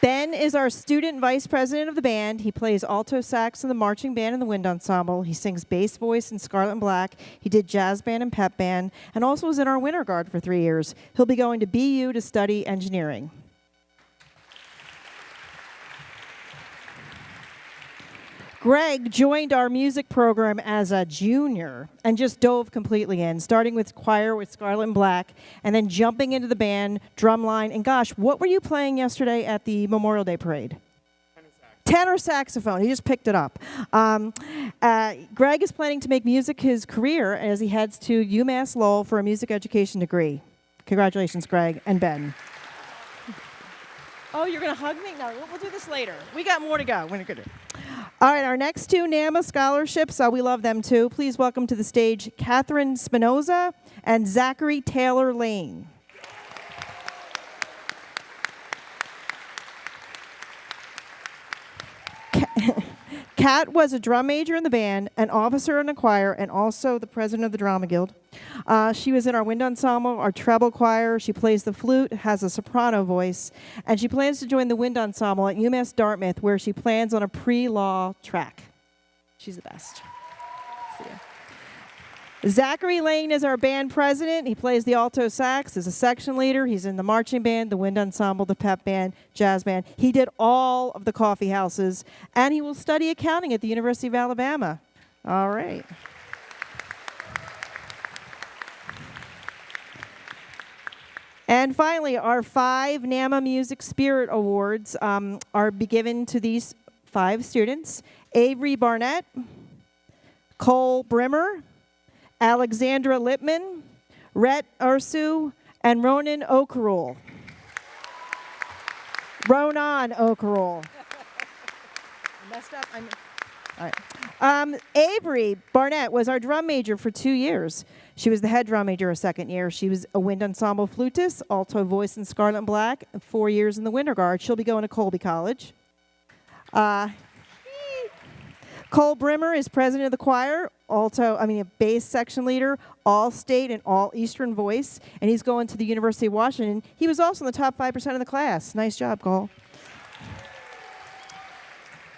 Ben is our student vice president of the band. He plays alto sax in the marching band and the wind ensemble. He sings bass voice in Scarlet and Black. He did jazz band and pep band, and also was in our winter guard for 3 years. He'll be going to BU to study engineering. Greg joined our music program as a junior and just dove completely in, starting with choir with Scarlet and Black, and then jumping into the band, drumline, and gosh, what were you playing yesterday at the Memorial Day Parade? Tenor saxophone. He just picked it up. Greg is planning to make music his career as he heads to UMass Lowell for a music education degree. Congratulations, Greg and Ben. Oh, you're going to hug me? No, we'll do this later. We got more to go. We're gonna do. All right, our next 2 NAMA scholarships, we love them too. Please welcome to the stage Catherine Spinoza and Zachary Taylor Lane. Kat was a drum major in the band, an officer in the choir, and also the president of the Drama Guild. She was in our wind ensemble, our treble choir. She plays the flute, has a soprano voice, and she plans to join the wind ensemble at UMass Dartmouth, where she plans on a pre-law track. She's the best. See ya. Zachary Lane is our band president. He plays the alto sax, is a section leader. He's in the marching band, the wind ensemble, the pep band, jazz band. He did all of the coffee houses, and he will study accounting at the University of Alabama. All right. And finally, our 5 NAMA Music Spirit Awards are given to these 5 students: Avery Barnett, Cole Brimmer, Alexandra Lippman, Rhett Ursu, and Ronan Okarul. Ronan Okarul. I messed up. All right. Avery Barnett was our drum major for 2 years. She was the head drum major a second year. She was a wind ensemble flutist, alto voice in Scarlet and Black, and 4 years in the Winter Guard. She'll be going to Colby College. Cole Brimmer is president of the choir, a bass section leader, all state and all Eastern voice, and he's going to the University of Washington. He was also in the top 5% of the class. Nice job, Cole.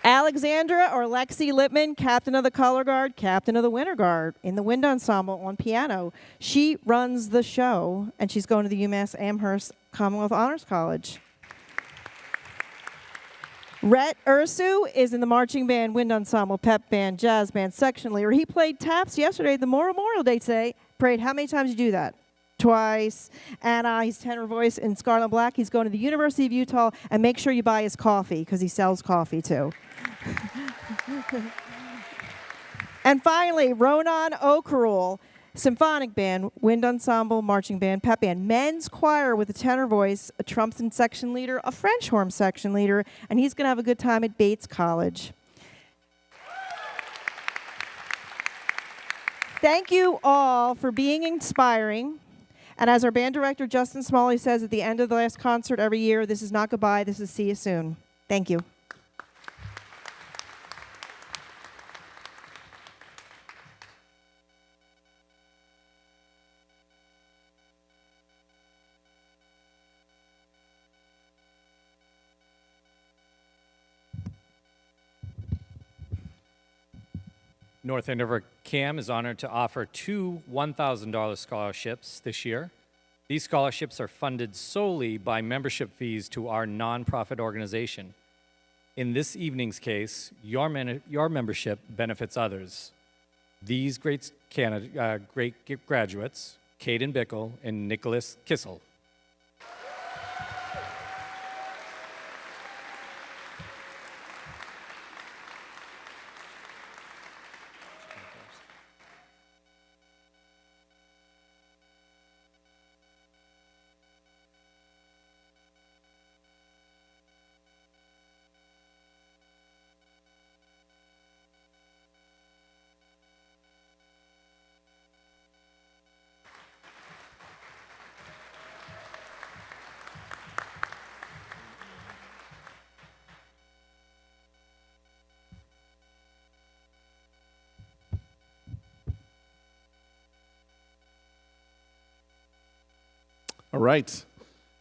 Alexandra or Lexi Lippman, captain of the color guard, captain of the Winter Guard in the wind ensemble on piano. She runs the show, and she's going to the UMass Amherst Commonwealth Honors College. Rhett Ursu is in the marching band, wind ensemble, pep band, jazz band, section leader. He played taps yesterday at the Memorial Day today. Prayed, how many times did you do that? Twice. And he's tenor voice in Scarlet and Black. He's going to the University of Utah, and make sure you buy his coffee because he sells coffee too. And finally, Ronan Okarul, symphonic band, wind ensemble, marching band, pep band, men's choir with a tenor voice, a trumpet section leader, a French horn section leader, and he's going to have a good time at Bates College. Thank you all for being inspiring. And as our band director, Justin Smalley, says at the end of the last concert every year, this is not goodbye, this is see you soon. Thank you. North Andover CAM is honored to offer 2 $1,000 scholarships this year. These scholarships are funded solely by membership fees to our nonprofit organization. In this evening's case, your membership benefits others. These great graduates, Caden Bickle and Nicholas Kissel. All right.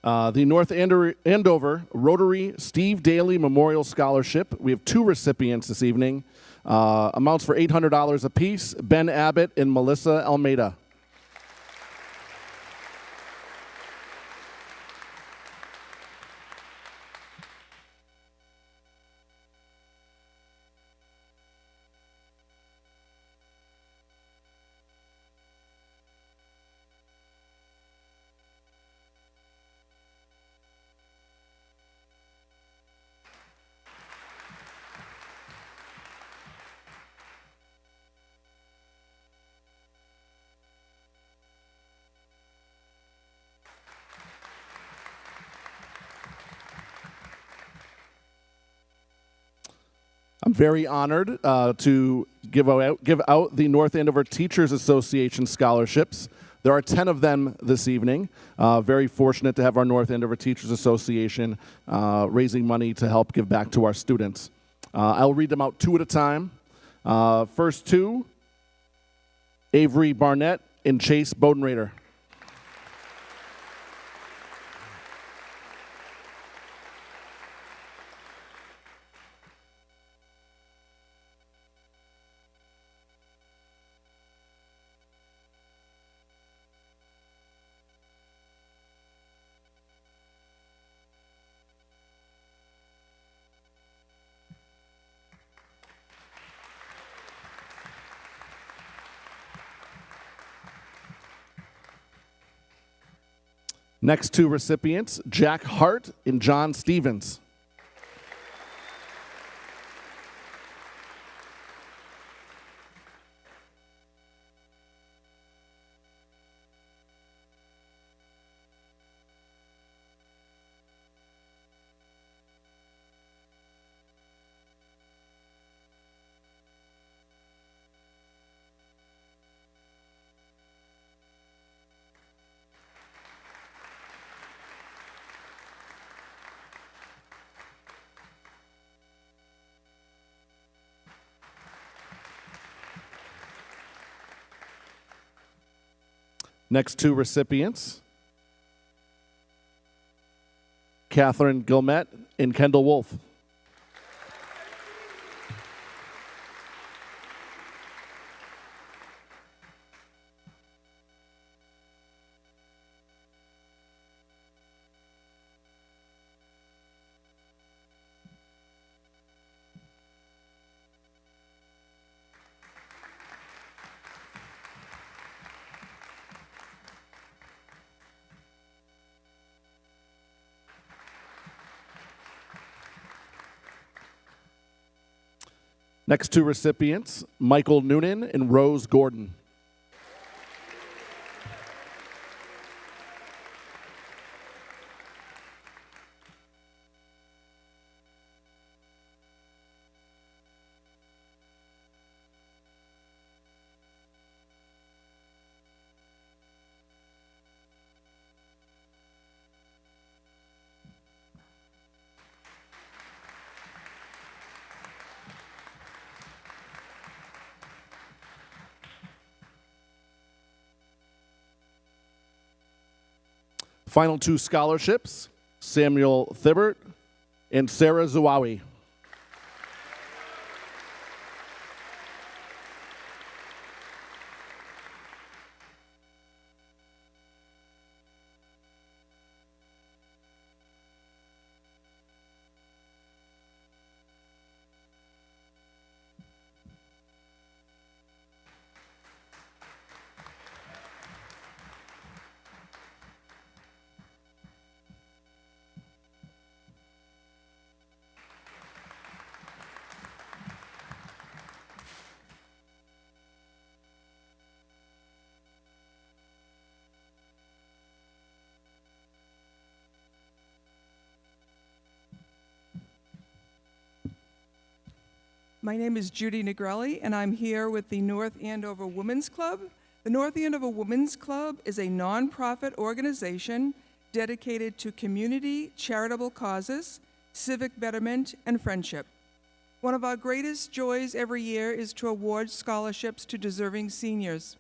The North Andover Rotary Steve Daly Memorial Scholarship. We have 2 recipients this evening. Amounts for $800 apiece, Ben Abbott and Melissa Almeida. I'm very honored to give out the North Andover Teachers Association scholarships. There are 10 of them this evening. Very fortunate to have our North Andover Teachers Association raising money to help give back to our students. I'll read them out 2 at a time. First 2, Avery Barnett and Chase Bodenrader. Next 2 recipients, Jack Hart and John Stevens. Next two recipients, Catherine Gilmet and Kendall Wolf. Next two recipients, Michael Noonan and Rose Gordon. Final two scholarships, Samuel Thibbert and Sarah Zuawi. My name is Judy Negrelli, and I'm here with the North Andover Women's Club. The North Andover Women's Club is a nonprofit organization dedicated to community charitable causes, civic betterment, and friendship. One of our greatest joys every year is to award scholarships to deserving seniors.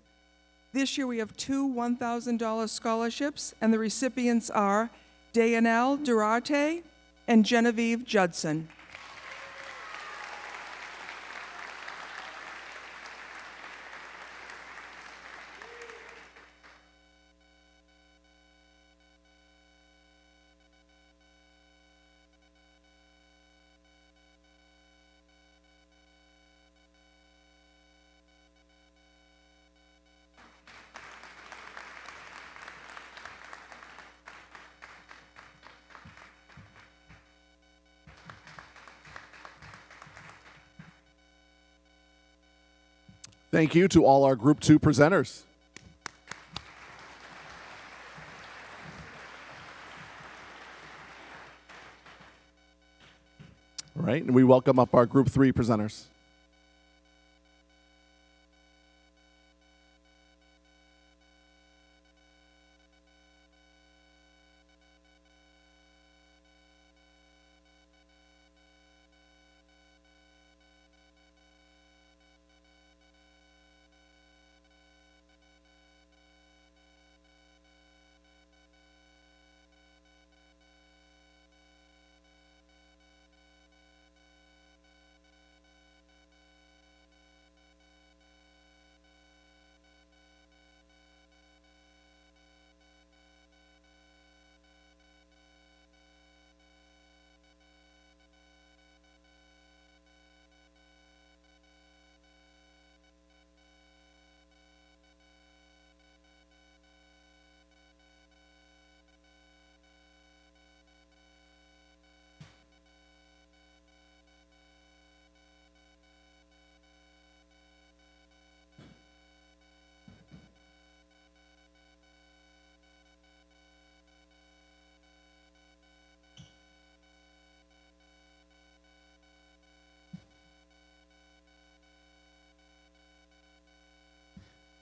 This year we have two $1,000 scholarships, and the recipients are Dayanelle Durarte and Genevieve Judson. Thank you to all our Group 2 presenters. All right, and we welcome up our Group 3 presenters.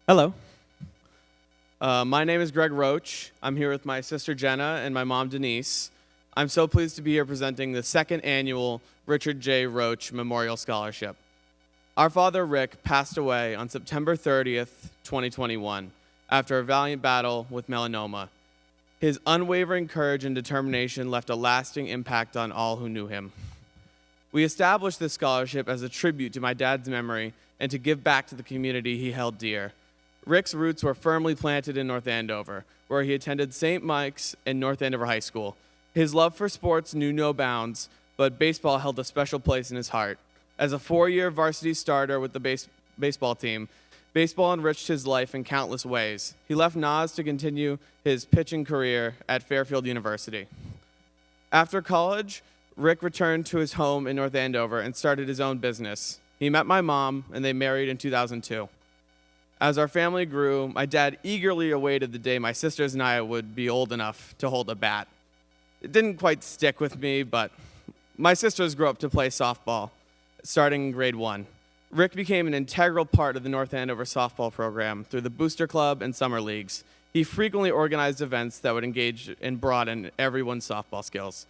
Hello. My name is Greg Roach. I'm here with my sister Jenna and my mom Denise. I'm so pleased to be here presenting the second annual Richard J. Roach Memorial Scholarship. Our father Rick passed away on September 30th, 2021, after a valiant battle with melanoma. His unwavering courage and determination left a lasting impact on all who knew him. We established this scholarship as a tribute to my dad's memory and to give back to the community he held dear. Rick's roots were firmly planted in North Andover, where he attended St. Mike's and North Andover High School. His love for sports knew no bounds, but baseball held a special place in his heart. As a 4-year varsity starter with the baseball team, baseball enriched his life in countless ways. He left NAS to continue his pitching career at Fairfield University. After college, Rick returned to his home in North Andover and started his own business. He met my mom, and they married in 2002. As our family grew, my dad eagerly awaited the day my sisters and I would be old enough to hold a bat. It didn't quite stick with me, but my sisters grew up to play softball, starting in grade 1. Rick became an integral part of the North Andover softball program through the Booster Club and summer leagues. He frequently organized events that would engage and broaden everyone's softball skills.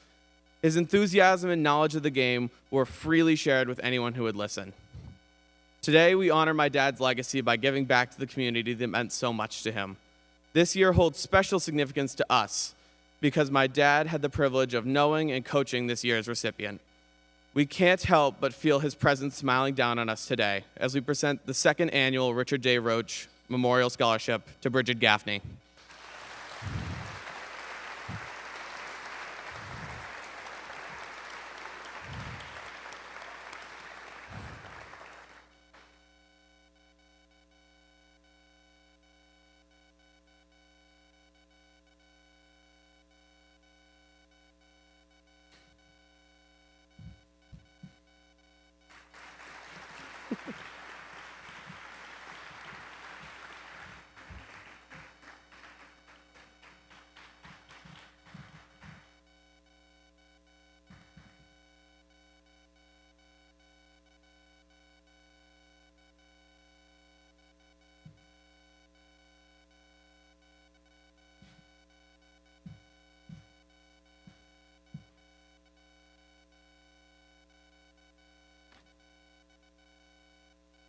His enthusiasm and knowledge of the game were freely shared with anyone who would listen. Today, we honor my dad's legacy by giving back to the community that meant so much to him. This year holds special significance to us because my dad had the privilege of knowing and coaching this year's recipient. We can't help but feel his presence smiling down on us today as we present the 2nd annual Richard J. Roach Memorial Scholarship to Bridget Gaffney.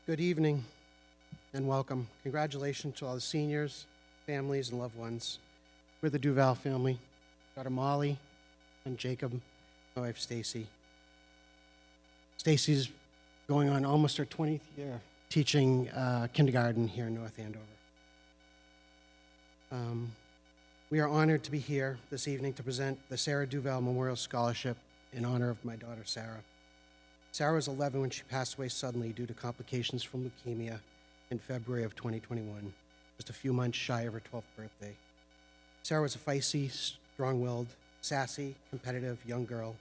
Good evening and welcome. Congratulations to all the seniors, families, and loved ones. We're the Duval family. Daughter Molly and Jacob, my wife Stacy. Stacy's going on almost her 20th year teaching kindergarten here in North Andover. We are honored to be here this evening to present the Sarah Duval Memorial Scholarship in honor of my daughter Sarah. Sarah was 11 when she passed away suddenly due to complications from leukemia in February of 2021, just a few months shy of her 12th birthday. Sarah was a feisty, strong-willed, sassy, competitive young girl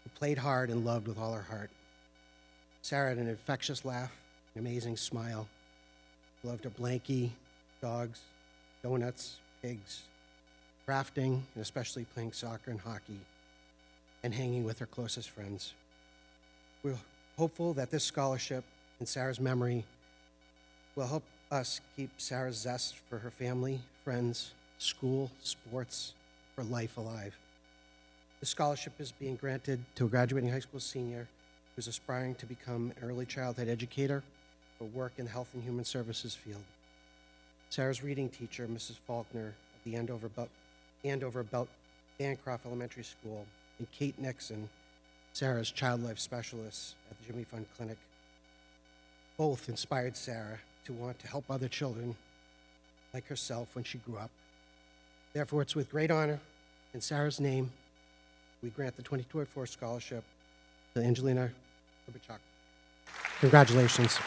who played hard and loved with all her heart. Sarah had an infectious laugh, an amazing smile. Loved her blankie, dogs, donuts, pigs, crafting, and especially playing soccer and hockey, and hanging with her closest friends. We're hopeful that this scholarship in Sarah's memory will help us keep Sarah's zest for her family, friends, school, sports, for life alive. This scholarship is being granted to a graduating high school senior who's aspiring to become an early childhood educator or work in the health and human services field. Sarah's reading teacher, Mrs. Faulkner of the Andover Bancroft Elementary School, and Kate Nixon, Sarah's child life specialist at the Jimmy Fund Clinic, both inspired Sarah to want to help other children like herself when she grew up. Therefore, it's with great honor in Sarah's name we grant the 2024 scholarship to Angelina Kubichak. Congratulations.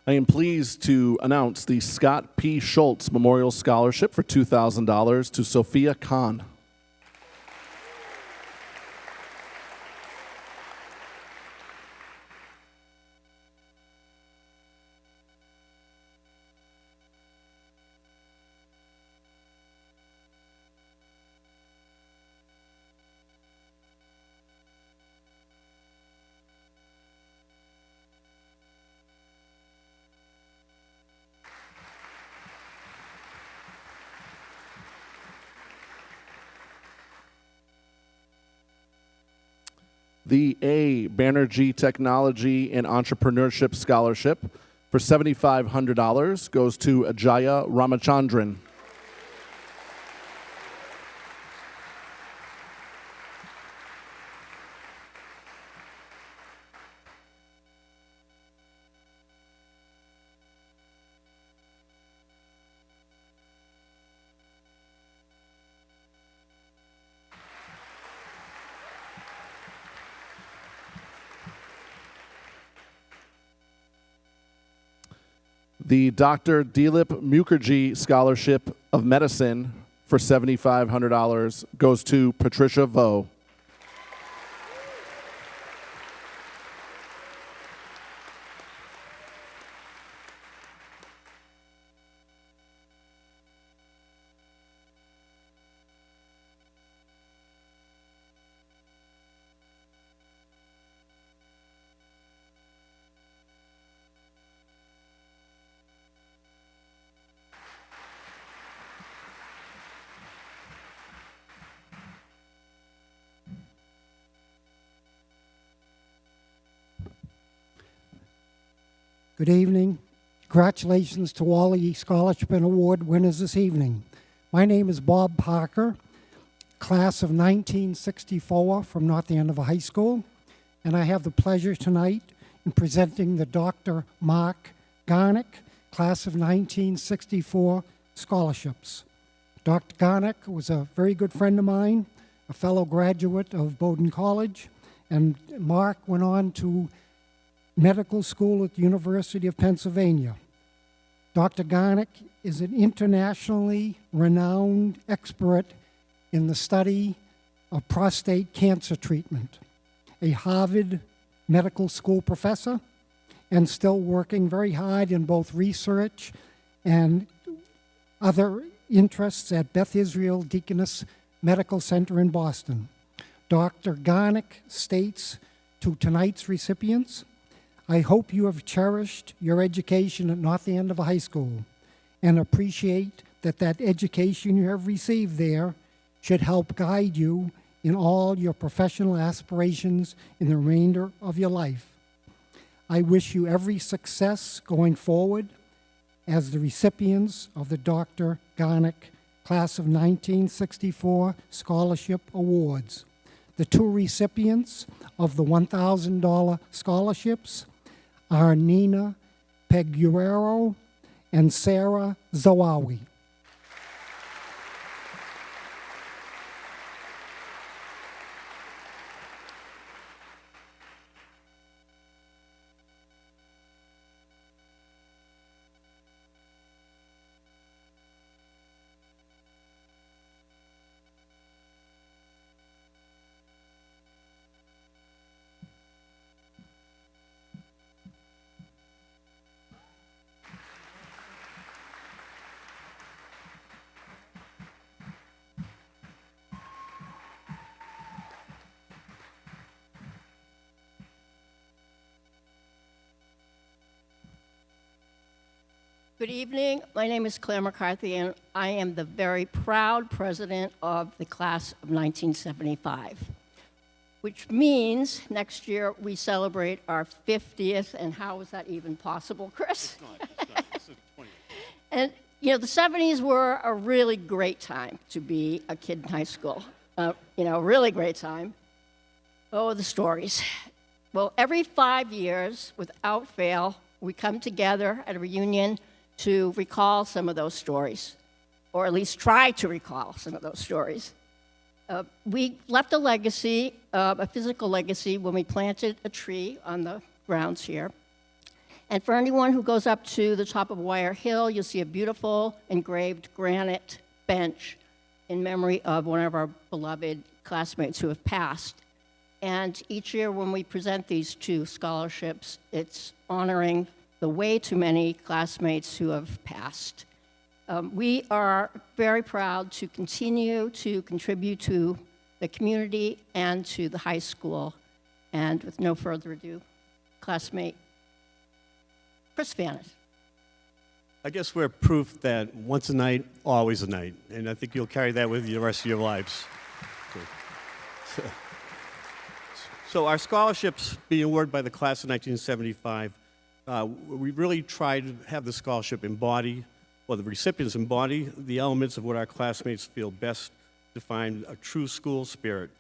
I am pleased to announce the Scott P. Schultz Memorial Scholarship for $2,000 to Sophia Kahn. The A. Banerjee Technology and Entrepreneurship Scholarship for $7,500 goes to Ajaya Ramachandran. The Dr. Dilip Mukherjee Scholarship of Medicine for $7,500 goes to Patricia Vo. Good evening. Congratulations to all the scholarship and award winners this evening. My name is Bob Parker, class of 1964 from North Andover High School, and I have the pleasure tonight in presenting the Dr. Mark Garnick, class of 1964 scholarships. Dr. Garnick was a very good friend of mine, a fellow graduate of Bowdoin College, and Mark went on to medical school at the University of Pennsylvania. Dr. Garnick is an internationally renowned expert in the study of prostate cancer treatment, a Harvard Medical School professor, and still working very hard in both research and other interests at Beth Israel Deaconess Medical Center in Boston. Dr. Garnick states to tonight's recipients, I hope you have cherished your education at North Andover High School and appreciate that that education you have received there should help guide you in all your professional aspirations in the remainder of your life. I wish you every success going forward as the recipients of the Dr. Garnick Class of 1964 Scholarship Awards. The two recipients of the $1,000 scholarships are Nina Peguero and Sarah Zawawi. Good evening. My name is Claire McCarthy, and I am the very proud president of the class of 1975, which means next year we celebrate our 50th, and how is that even possible, Chris? And, you know, the 70s were a really great time to be a kid in high school. Really great time. Oh, the stories. Well, every 5 years, without fail, we come together at a reunion to recall some of those stories, or at least try to recall some of those stories. We left a legacy, a physical legacy, when we planted a tree on the grounds here. And for anyone who goes up to the top of Wire Hill, you'll see a beautiful engraved granite bench in memory of one of our beloved classmates who have passed. And each year when we present these two scholarships, it's honoring the way too many classmates who have passed. We are very proud to continue to contribute to the community and to the high school. And with no further ado, classmate Chris Vanis. I guess we're proof that once a night, always a night. And I think you'll carry that with you the rest of your lives. So our scholarships being awarded by the class of 1975, we really tried to have the scholarship embody, or the recipients embody, the elements of what our classmates feel best define a true school spirit: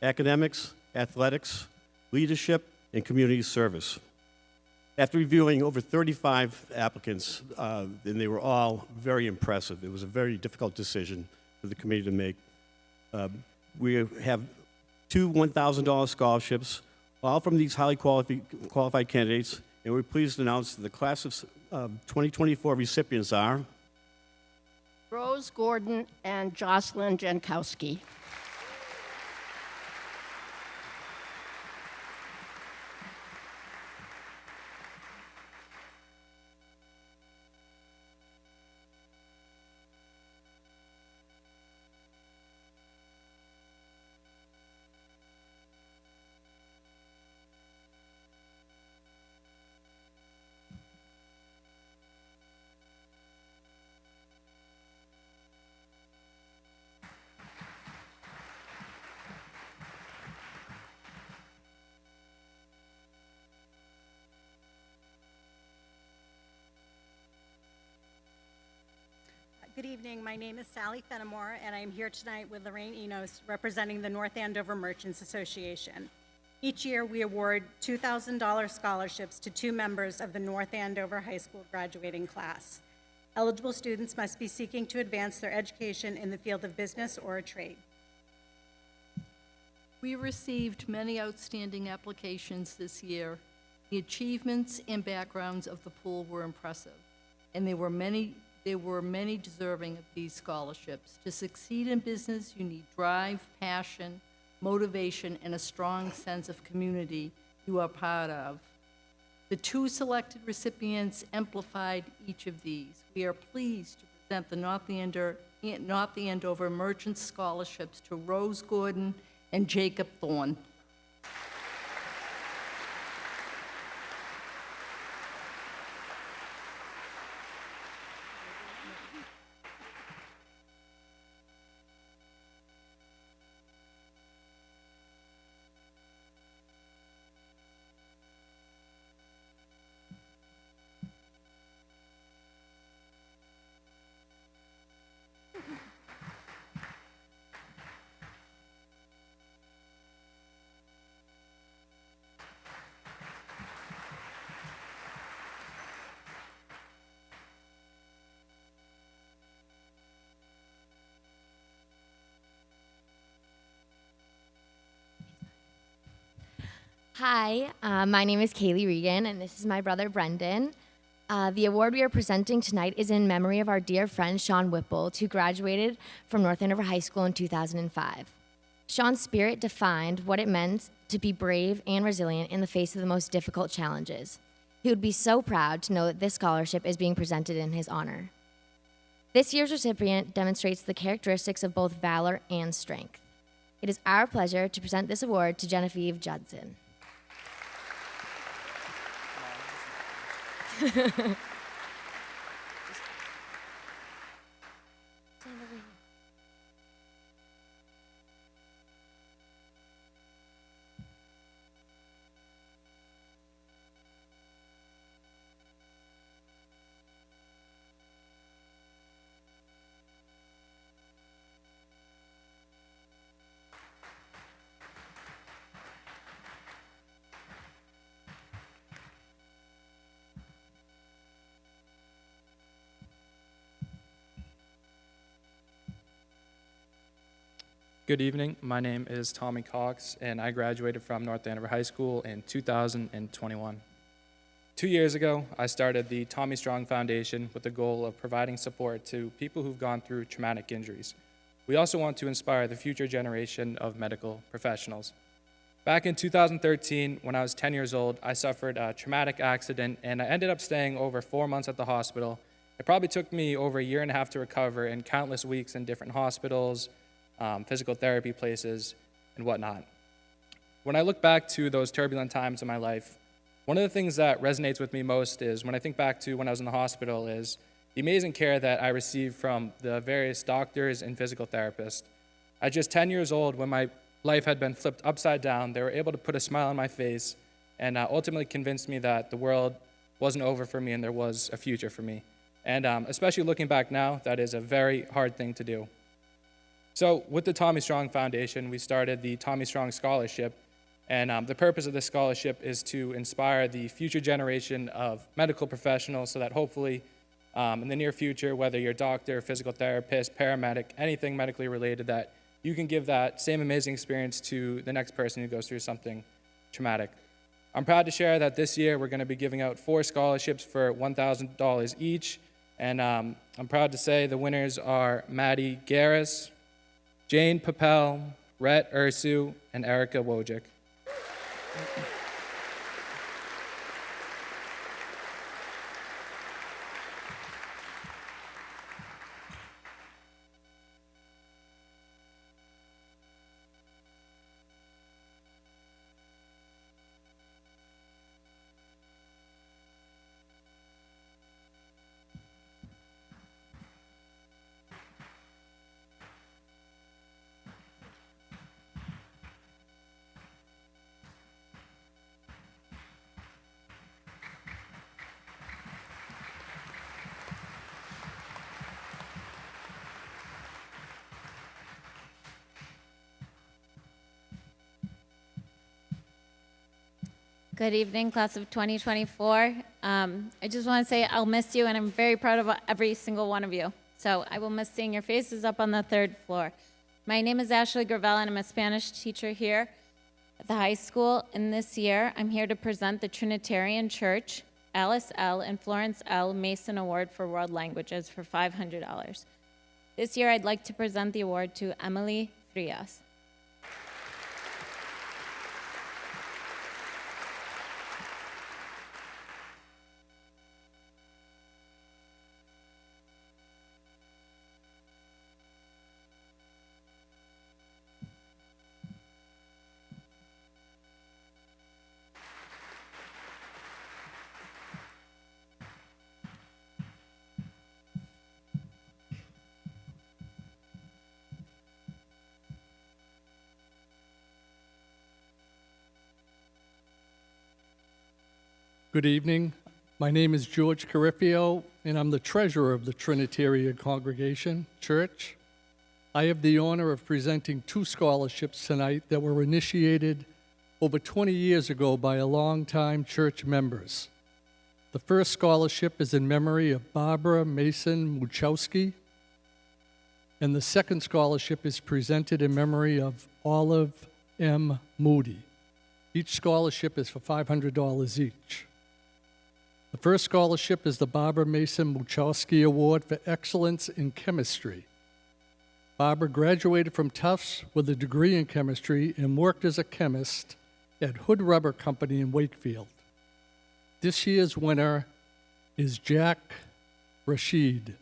academics, athletics, leadership, and community service. After reviewing over 35 applicants, and they were all very impressive, it was a very difficult decision for the committee to make. We have two $1,000 scholarships, all from these highly qualified candidates, and we're pleased to announce that the class of 2024 recipients are Rose Gordon and Jocelyn Jankowski. Good evening. My name is Sally Fenimore, and I'm here tonight with Lorraine Enos, representing the North Andover Merchants Association. Each year, we award $2,000 scholarships to two members of the North Andover High School graduating class. Eligible students must be seeking to advance their education in the field of business or a trade. We received many outstanding applications this year. The achievements and backgrounds of the pool were impressive, and there were many deserving of these scholarships. To succeed in business, you need drive, passion, motivation, and a strong sense of community you are part of. The two selected recipients amplified each of these. We are pleased to present the North Andover Merchants Scholarships to Rose Gordon and Jacob Thorne. Hi, my name is Kaylee Regan, and this is my brother Brendan. The award we are presenting tonight is in memory of our dear friend Sean Whipple, who graduated from North Andover High School in 2005. Sean's spirit defined what it meant to be brave and resilient in the face of the most difficult challenges. He would be so proud to know that this scholarship is being presented in his honor. This year's recipient demonstrates the characteristics of both valor and strength. It is our pleasure to present this award to Genevieve Judson. Good evening. My name is Tommy Cox, and I graduated from North Andover High School in 2021. 2 years ago, I started the Tommy Strong Foundation with the goal of providing support to people who've gone through traumatic injuries. We also want to inspire the future generation of medical professionals. Back in 2013, when I was 10 years old, I suffered a traumatic accident, and I ended up staying over 4 months at the hospital. It probably took me over a year and a half to recover, and countless weeks in different hospitals, physical therapy places, and whatnot. When I look back to those turbulent times in my life, one of the things that resonates with me most is when I think back to when I was in the hospital is the amazing care that I received from the various doctors and physical therapists. At just 10 years old, when my life had been flipped upside down, they were able to put a smile on my face and ultimately convinced me that the world wasn't over for me and there was a future for me. And especially looking back now, that is a very hard thing to do. So with the Tommy Strong Foundation, we started the Tommy Strong Scholarship. And the purpose of this scholarship is to inspire the future generation of medical professionals so that hopefully in the near future, whether you're a doctor, physical therapist, paramedic, anything medically related, that you can give that same amazing experience to the next person who goes through something traumatic. I'm proud to share that this year we're going to be giving out 4 scholarships for $1,000 each. And I'm proud to say the winners are Maddie Garris, Jane Papel, Rhett Ursu, and Erica Wojcik. Good evening, class of 2024. I just want to say I'll miss you, and I'm very proud of every single one of you. So I will miss seeing your faces up on the 3rd floor. My name is Ashley Gravel, and I'm a Spanish teacher here at the high school. And this year, I'm here to present the Trinitarian Church Alice L. and Florence L. Mason Award for World Languages for $500. This year, I'd like to present the award to Emily Frias. Good evening. My name is George Carifio, and I'm the treasurer of the Trinitarian Congregation Church. I have the honor of presenting 2 scholarships tonight that were initiated over 20 years ago by a longtime church members. The first scholarship is in memory of Barbara Mason Muchowski, and the second scholarship is presented in memory of Olive M. Moody. Each scholarship is for $500 each. The first scholarship is the Barbara Mason Muchowski Award for Excellence in Chemistry. Barbara graduated from Tufts with a degree in chemistry and worked as a chemist at Hood Rubber Company in Wakefield. This year's winner is Jack Rashid.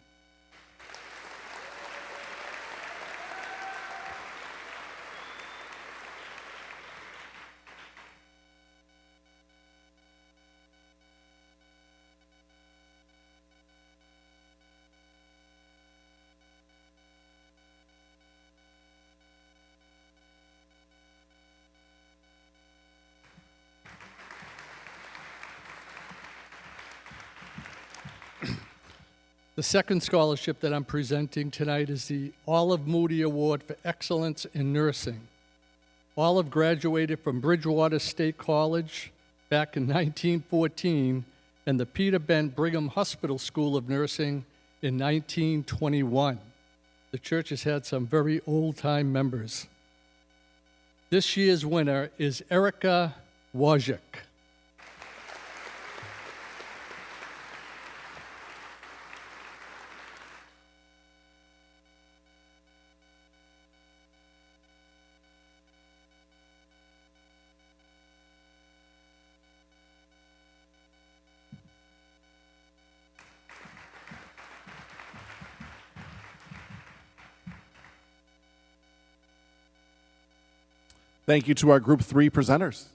The second scholarship that I'm presenting tonight is the Olive Moody Award for Excellence in Nursing. Olive graduated from Bridgewater State College back in 1914 and the Peter Ben Brigham Hospital School of Nursing in 1921. The church has had some very old-time members. This year's winner is Erica Wojcik. Thank you to our Group 3 presenters.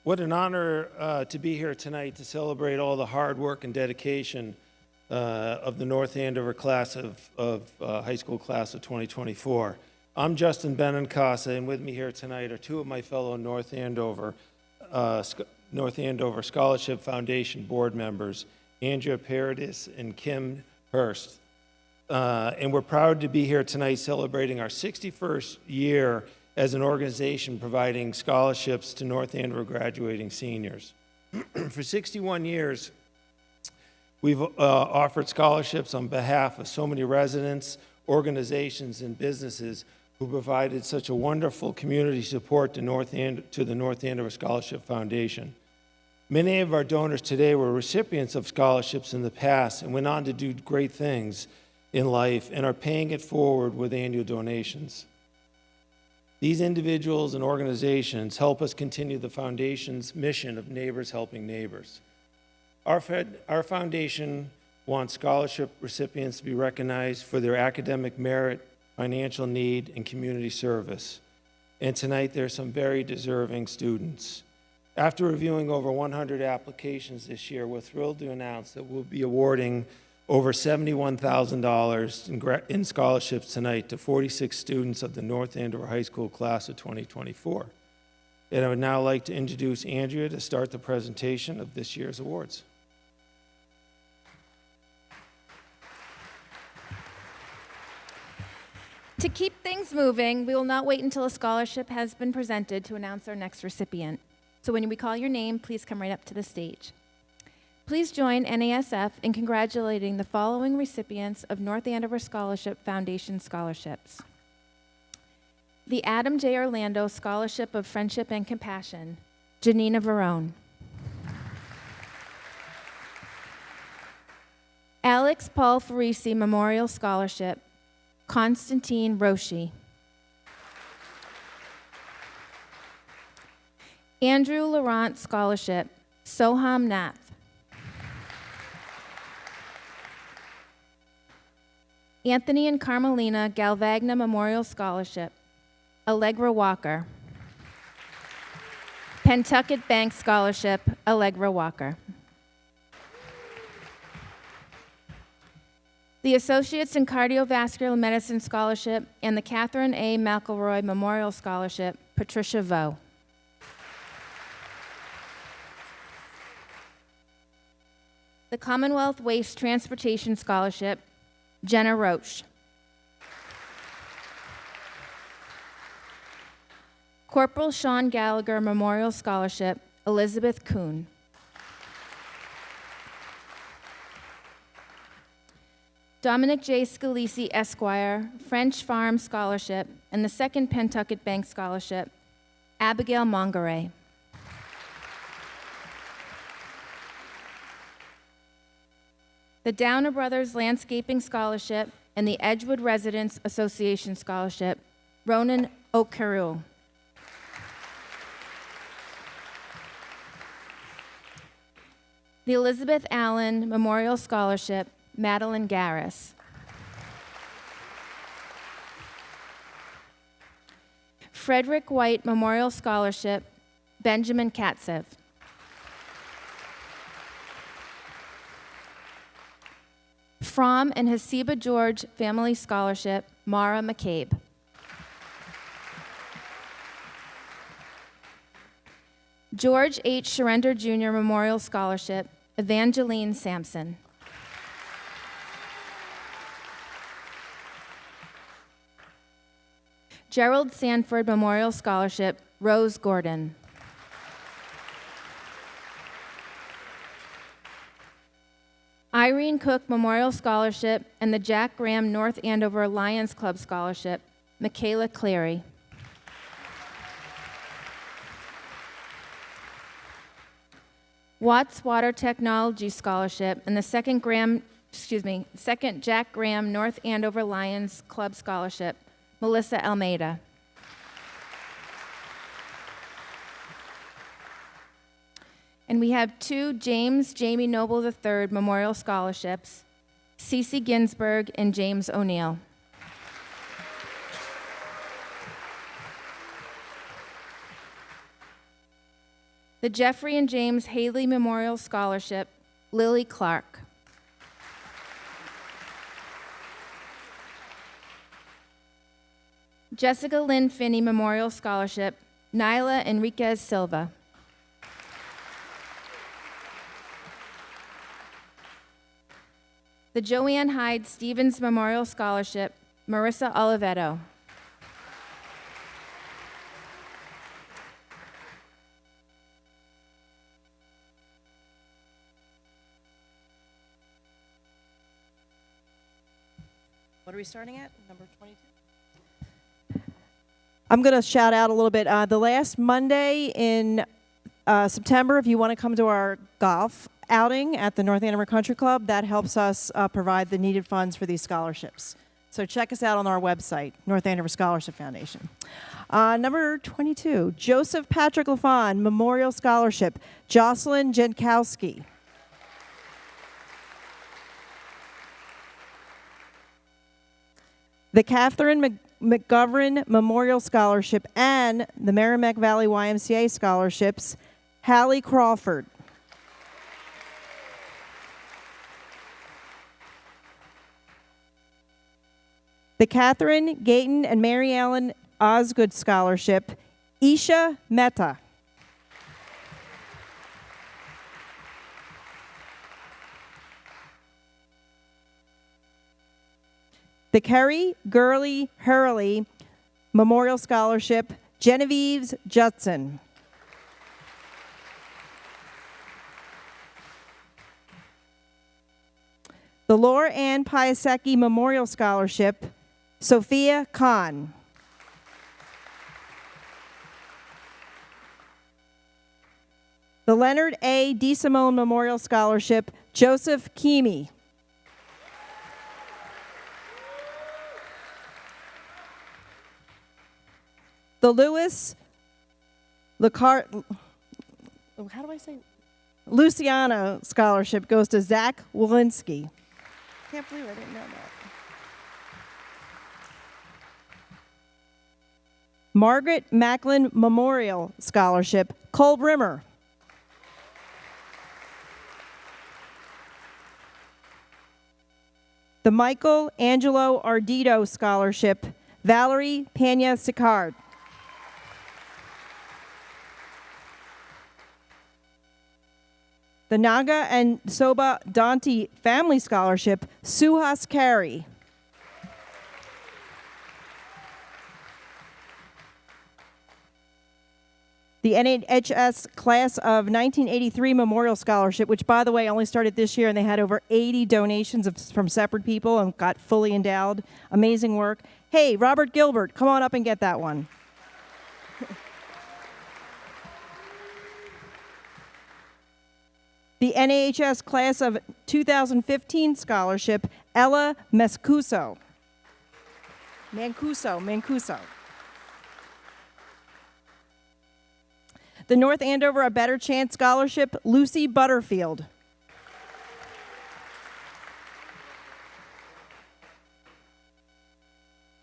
What an honor to be here tonight to celebrate all the hard work and dedication of the North Andover class of high school class of 2024. I'm Justin Benincasa, and with me here tonight are two of my fellow North Andover Scholarship Foundation board members, Andrea Paradis and Kim Hurst. And we're proud to be here tonight celebrating our 61st year as an organization providing scholarships to North Andover graduating seniors. For 61 years, we've offered scholarships on behalf of so many residents, organizations, and businesses who provided such a wonderful community support to the North Andover Scholarship Foundation. Many of our donors today were recipients of scholarships in the past and went on to do great things in life and are paying it forward with annual donations. These individuals and organizations help us continue the Foundation's mission of neighbors helping neighbors. Our foundation wants scholarship recipients to be recognized for their academic merit, financial need, and community service. And tonight there are some very deserving students. After reviewing over 100 applications this year, we're thrilled to announce that we'll be awarding over $71,000 in scholarships tonight to 46 students of the North Andover High School class of 2024. And I would now like to introduce Andrea to start the presentation of this year's awards. To keep things moving, we will not wait until a scholarship has been presented to announce our next recipient. So when we call your name, please come right up to the stage. Please join NASF in congratulating the following recipients of North Andover Scholarship Foundation scholarships. The Adam J. Orlando Scholarship of Friendship and Compassion, Janina Verone. Alex Paul Farisi Memorial Scholarship, Constantine Roshi. Andrew Laurent Scholarship, Soham Nath. Anthony and Carmelina Galvagna Memorial Scholarship, Allegra Walker. Pentucket Bank Scholarship, Allegra Walker. The Associates in Cardiovascular Medicine Scholarship and the Catherine A. McElroy Memorial Scholarship, Patricia Vo. The Commonwealth Waste Transportation Scholarship, Jenna Roche. Corporal Sean Gallagher Memorial Scholarship, Elizabeth Kuhn. Dominic J. Scalisi, Esquire, French Farm Scholarship, and the second Pentucket Bank Scholarship, Abigail Mongaray. The Downer Brothers Landscaping Scholarship and the Edgewood Residents Association Scholarship, Ronan O'Carroll. The Elizabeth Allen Memorial Scholarship, Madeline Garris. Frederick White Memorial Scholarship, Benjamin Katsev. Fromm and Hasiba George Family Scholarship, Mara McCabe. George H. Surrender Jr. Memorial Scholarship, Evangeline Sampson. Gerald Sanford Memorial Scholarship, Rose Gordon. Irene Cook Memorial Scholarship and the Jack Graham North Andover Lions Club Scholarship, Michaela Cleary. Watts Water Technology Scholarship and the second Jack Graham North Andover Lions Club Scholarship, Melissa Almeida. And we have two James Jamie Noble III Memorial Scholarships, Cece Ginsburg and James O'Neill. The Jeffrey and James Haley Memorial Scholarship, Lily Clark. Jessica Lynn Finney Memorial Scholarship, Nyla Enriquez Silva. The Joanne Hyde Stevens Memorial Scholarship, Marissa Oliveto. What are we starting at? Number 22? I'm going to shout out a little bit. The last Monday in September, if you want to come to our golf outing at the North Andover Country Club, that helps us provide the needed funds for these scholarships. So check us out on our website, North Andover Scholarship Foundation. Number 22, Joseph Patrick LaFon Memorial Scholarship, Jocelyn Jankowski. The Catherine McGovern Memorial Scholarship and the Merrimack Valley YMCA Scholarships, Hallie Crawford. The Catherine Gayton and Mary Ellen Osgood Scholarship, Isha Mehta. The Kerry Gurley Hurley Memorial Scholarship, Genevieve Judson. The Laura Ann Piasecki Memorial Scholarship, Sophia Kahn. The Leonard A. DeSimone Memorial Scholarship, Joseph Keamy. The Louis Luciano Scholarship goes to Zach Walensky. Can't believe I didn't know that. Margaret Macklin Memorial Scholarship, Cole Brimmer. The Michael Angelo Ardito Scholarship, Valerie Pena Sicard. The Naga and Soba Dante Family Scholarship, Suhas Carey. The NHS Class of 1983 Memorial Scholarship, which, by the way, only started this year, and they had over 80 donations from separate people and got fully endowed. Amazing work. Hey, Robert Gilbert, come on up and get that one. The NAHS Class of 2015 Scholarship, Ella Mancuso. The North Andover A Better Chance Scholarship, Lucy Butterfield.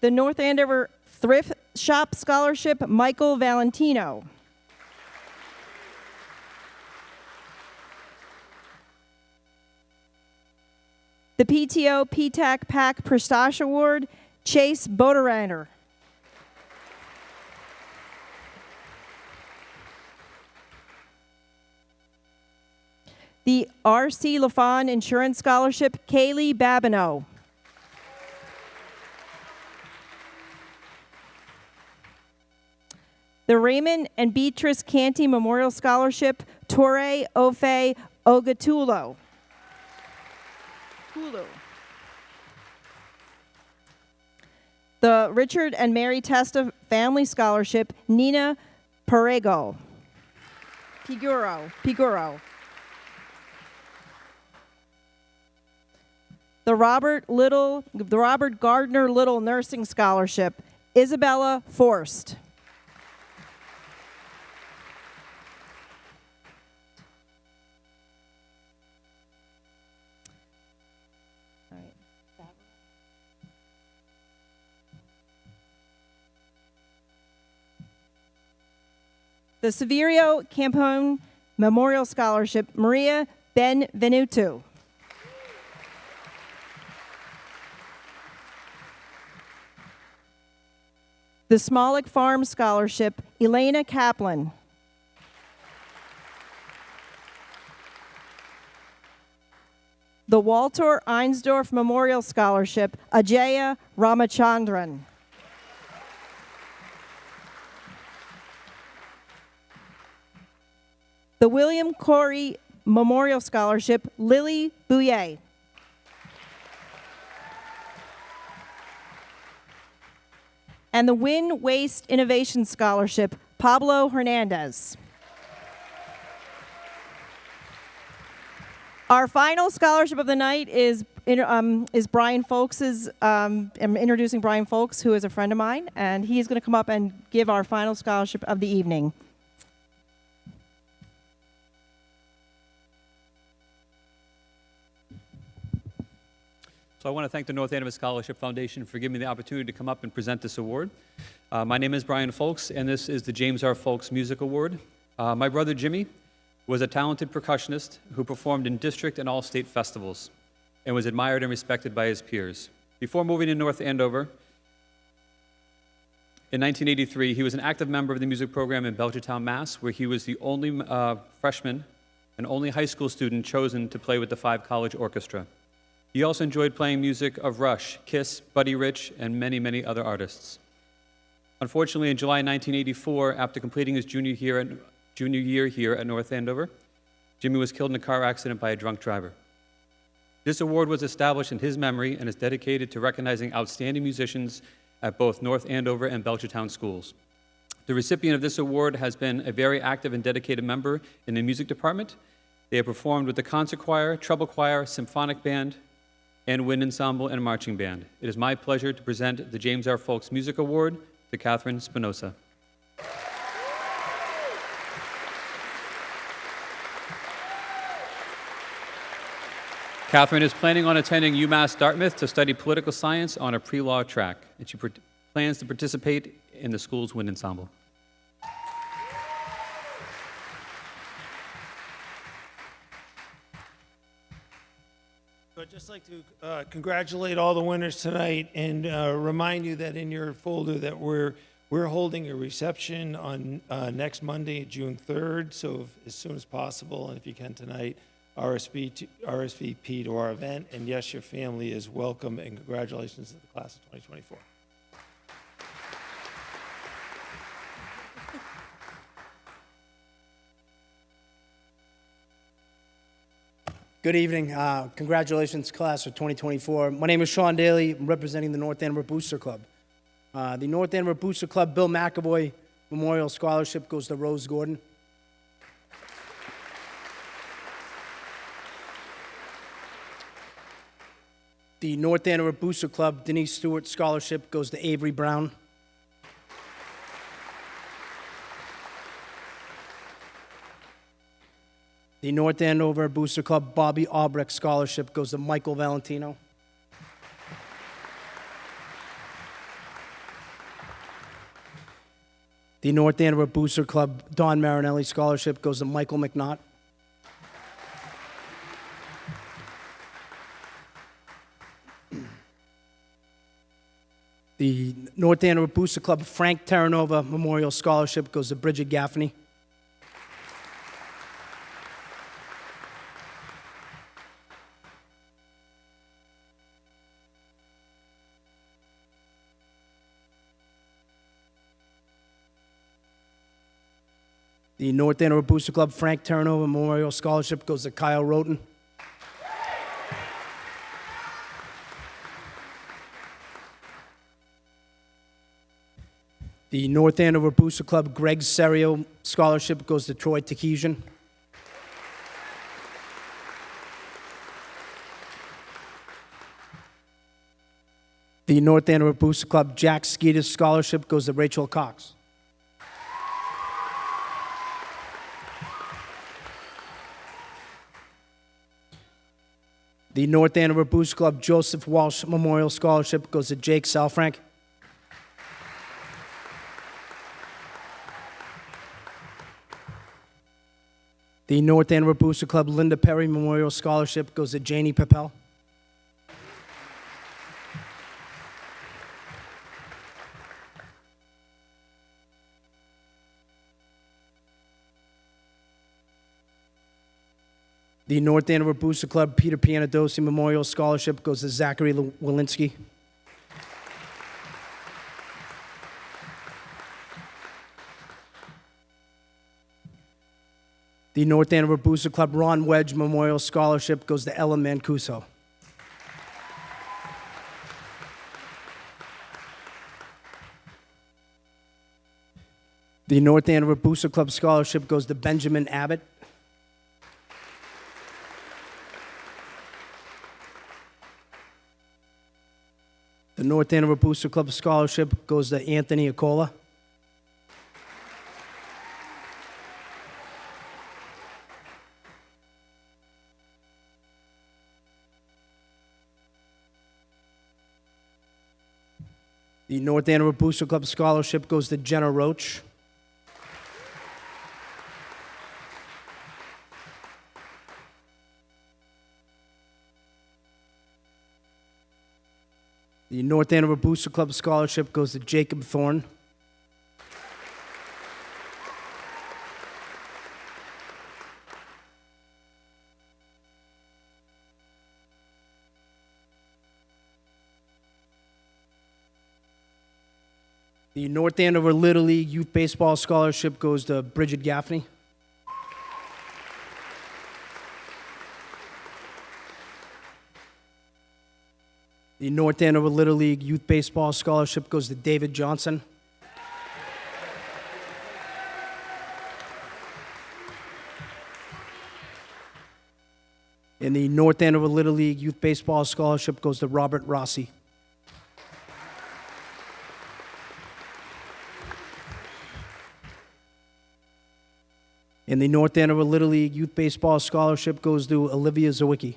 The North Andover Thrift Shop Scholarship, Michael Valentino. The PTO PTAC PAC Prestige Award, Chase Boderander. The R.C. LaFawn Insurance Scholarship, Kaylee Babineau. The Raymond and Beatrice Canty Memorial Scholarship, Torre Ofe Ogatulo. The Richard and Mary Testa Family Scholarship, Nina Piguro. The Robert Gardner Little Nursing Scholarship, Isabella Forst. The Severio Campone Memorial Scholarship, Maria Benvenuto. The Smolik Farm Scholarship, Elena Kaplan. The Walter Einsdorf Memorial Scholarship, Ajaya Ramachandran. The William Corey Memorial Scholarship, Lily Bouye. And the Win Waste Innovation Scholarship, Pablo Hernandez. Our final scholarship of the night is Brian Folks's. I'm introducing Brian Folks, who is a friend of mine, and he's going to come up and give our final scholarship of the evening. So I want to thank the North Andover Scholarship Foundation for giving me the opportunity to come up and present this award. My name is Brian Folks, and this is the James R. Folks Music Award. My brother Jimmy was a talented percussionist who performed in district and all-state festivals and was admired and respected by his peers. Before moving to North Andover, in 1983, he was an active member of the music program in Belchertown, Mass., where he was the only freshman and only high school student chosen to play with the Five College Orchestra. He also enjoyed playing music of Rush, Kiss, Buddy Rich, and many, many other artists. Unfortunately, in July 1984, after completing his junior year here at North Andover, Jimmy was killed in a car accident by a drunk driver. This award was established in his memory and is dedicated to recognizing outstanding musicians at both North Andover and Belchertown schools. The recipient of this award has been a very active and dedicated member in the music department. They have performed with the concert choir, treble choir, symphonic band, and wind ensemble and marching band. It is my pleasure to present the James R. Folks Music Award to Catherine Spinoza. Catherine is planning on attending UMass Dartmouth to study political science on a pre-law track, and she plans to participate in the school's wind ensemble. I'd just like to congratulate all the winners tonight and remind you that in your folder that we're holding a reception on next Monday, June 3rd. So as soon as possible, and if you can tonight, RSVP to our event. And yes, your family is welcome, and congratulations to the class of 2024. Good evening. Congratulations, class of 2024. My name is Sean Daly. I'm representing the North Andover Booster Club. The North Andover Booster Club Bill McAvoy Memorial Scholarship goes to Rose Gordon. The North Andover Booster Club Denise Stewart Scholarship goes to Avery Brown. The North Andover Booster Club Bobby Albrecht Scholarship goes to Michael Valentino. The North Andover Booster Club Don Marinelli Scholarship goes to Michael McNaught. The North Andover Booster Club Frank Terranova Memorial Scholarship goes to Bridget Gaffney. The North Andover Booster Club Frank Terranova Memorial Scholarship goes to Kyle Roten. The North Andover Booster Club Greg Serio Scholarship goes to Troy Takesian. The North Andover Booster Club Jack Skeeter Scholarship goes to Rachel Cox. The North Andover Booster Club Joseph Walsh Memorial Scholarship goes to Jake Salfrank. The North Andover Booster Club Linda Perry Memorial Scholarship goes to Janie Papel. The North Andover Booster Club Peter Pianadosi Memorial Scholarship goes to Zachary Walensky. The North Andover Booster Club Ron Wedge Memorial Scholarship goes to Ella Mancuso. The North Andover Booster Club Scholarship goes to Benjamin Abbott. The North Andover Booster Club Scholarship goes to Anthony Acola. The North Andover Booster Club Scholarship goes to Jenna Roach. The North Andover Booster Club Scholarship goes to Jacob Thorne. The North Andover Little League Youth Baseball Scholarship goes to Bridget Gaffney. The North Andover Little League Youth Baseball Scholarship goes to David Johnson. And the North Andover Little League Youth Baseball Scholarship goes to Robert Rossi. And the North Andover Little League Youth Baseball Scholarship goes to Olivia Zawicki.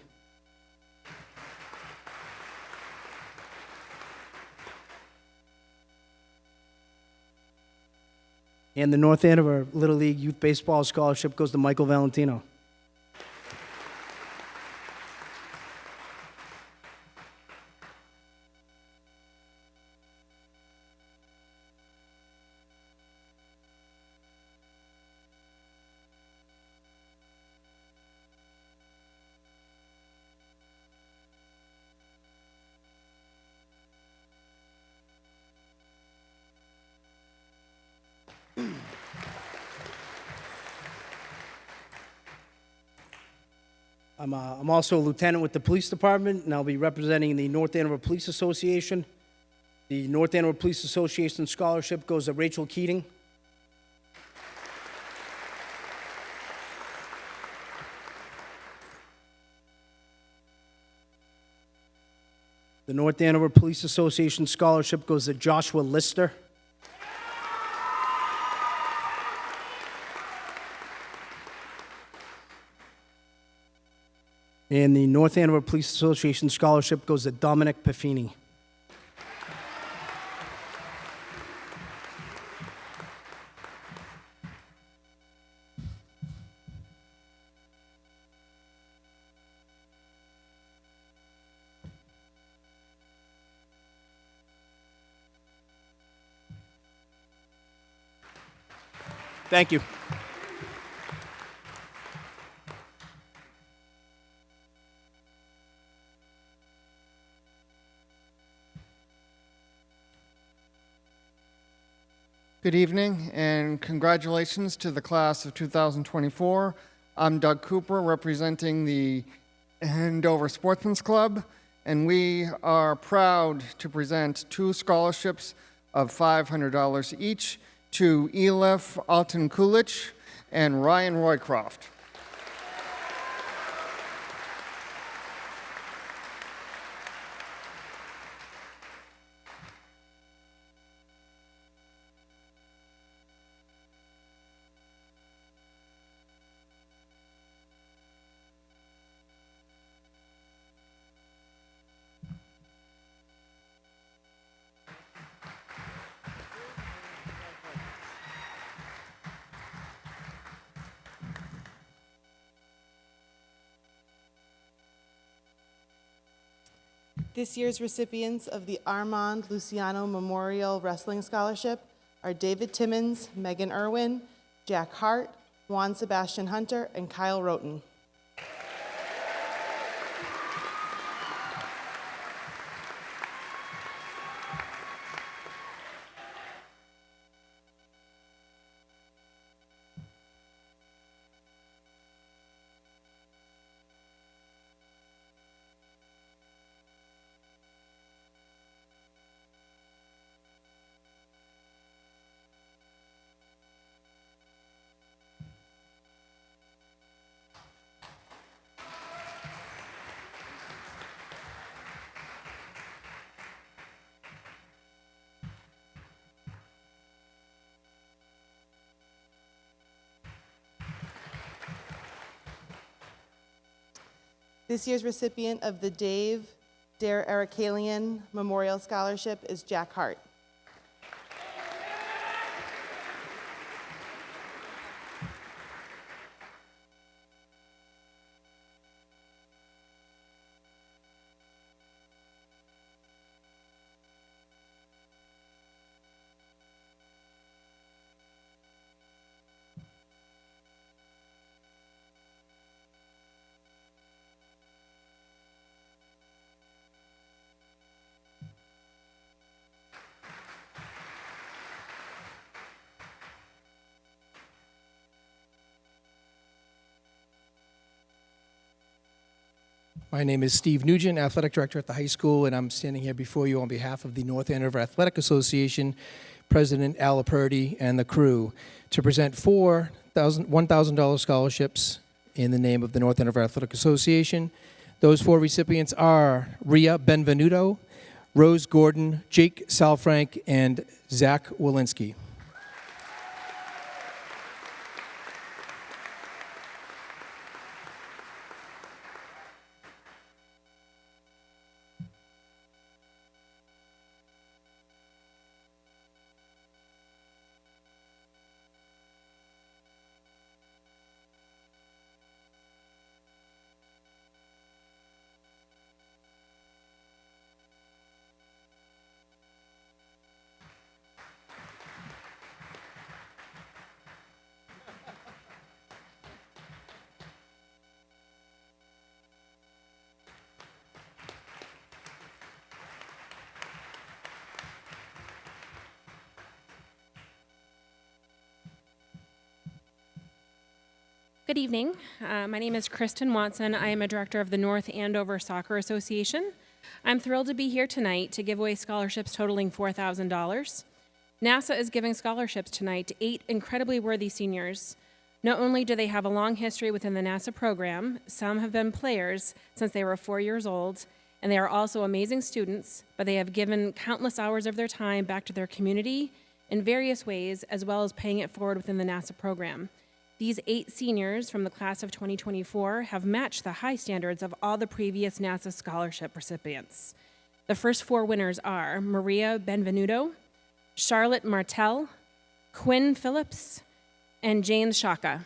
And the North Andover Little League Youth Baseball Scholarship goes to Michael Valentino. I'm also a lieutenant with the police department, and I'll be representing the North Andover Police Association. The North Andover Police Association scholarship goes to Rachel Keating. The North Andover Police Association scholarship goes to Joshua Lister. And the North Andover Police Association scholarship goes to Dominic Pafini. Thank you. Good evening and congratulations to the class of 2024. I'm Doug Cooper representing the Andover Sportsman's Club, and we are proud to present 2 scholarships of $500 each to Elif Alton Kulich and Ryan Roycroft. This year's recipients of the Armand Luciano Memorial Wrestling Scholarship are David Timmons, Megan Irwin, Jack Hart, Juan Sebastian Hunter, and Kyle Roten. This year's recipient of the Dave Dare Erikalian Memorial Scholarship is Jack Hart. My name is Steve Nugent, Athletic Director at the high school, and I'm standing here before you on behalf of the North Andover Athletic Association, President Al Purdy, and the crew to present 4 $1,000 scholarships in the name of the North Andover Athletic Association. Those 4 recipients are Ria Benvenuto, Rose Gordon, Jake Salfrank, and Zach Walensky. Good evening. My name is Kristen Watson. I am a director of the North Andover Soccer Association. I'm thrilled to be here tonight to give away scholarships totaling $4,000. NASA is giving scholarships tonight to 8 incredibly worthy seniors. Not only do they have a long history within the NASA program, some have been players since they were 4 years old, and they are also amazing students, but they have given countless hours of their time back to their community in various ways, as well as paying it forward within the NASA program. These 8 seniors from the class of 2024 have matched the high standards of all the previous NASA scholarship recipients. The first 4 winners are Maria Benvenuto, Charlotte Martel, Quinn Phillips, and Jane Shaka.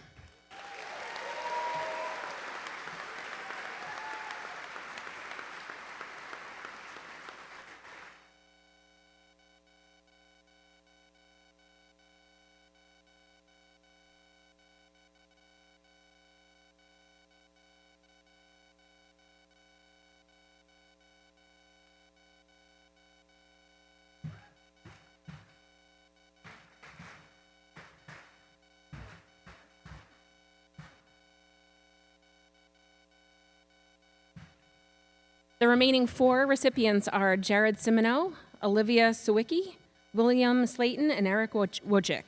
The remaining 4 recipients are Jared Simoneau, Olivia Sawicki, William Slayton, and Erica Wojcik.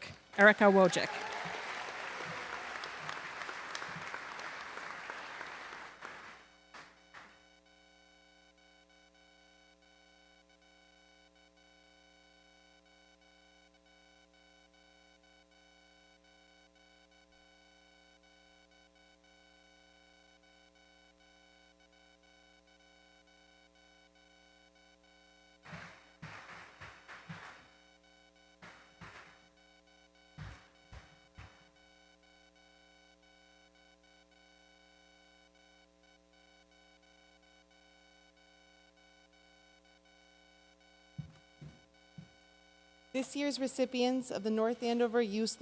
This year's recipients of the North Andover Youth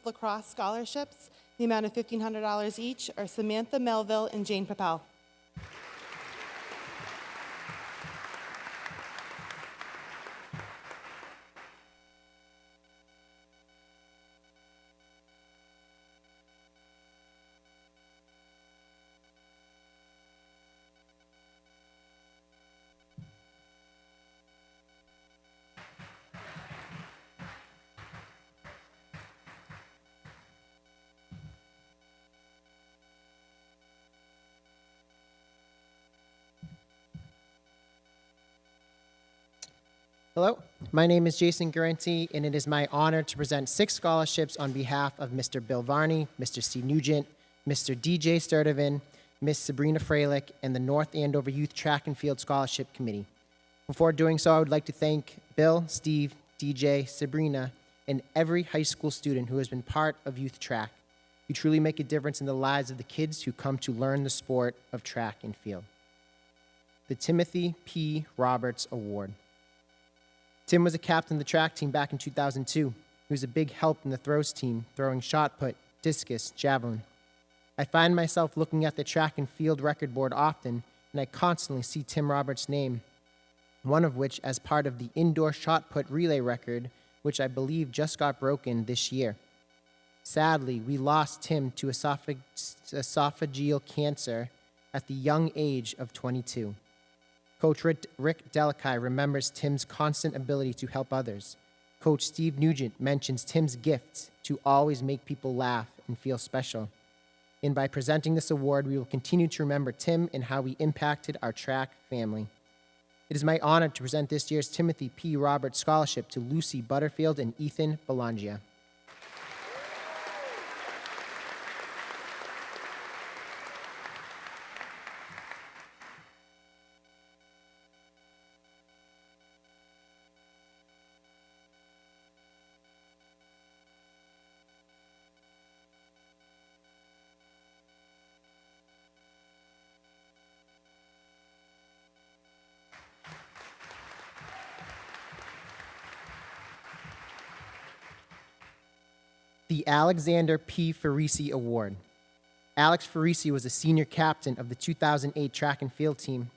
Lacrosse Scholarships, the amount of $1,500 each, are Samantha Melville and Jane Papel. Hello, my name is Jason Guarenti, and it is my honor to present 6 scholarships on behalf of Mr. Bill Varney, Mr. Steve Nugent, Mr. DJ Sturdivant, Miss Sabrina Freilich, and the North Andover Youth Track and Field Scholarship Committee. Before doing so, I would like to thank Bill, Steve, DJ, Sabrina, and every high school student who has been part of youth track. You truly make a difference in the lives of the kids who come to learn the sport of track and field. The Timothy P. Roberts Award. Tim was a captain of the track team back in 2002. He was a big help in the throws team, throwing shot put, discus, javelin. I find myself looking at the track and field record board often, and I constantly see Tim Roberts' name, one of which as part of the indoor shot put relay record, which I believe just got broken this year. Sadly, we lost Tim to esophageal cancer at the young age of 22. Coach Rick Delakai remembers Tim's constant ability to help others. Coach Steve Nugent mentions Tim's gift to always make people laugh and feel special. And by presenting this award, we will continue to remember Tim and how he impacted our track family. It is my honor to present this year's Timothy P. Roberts Scholarship to Lucy Butterfield and Ethan Belangia. The Alexander P. Farisi Award. Alex Farisi was a senior captain of the 2008 track and field team.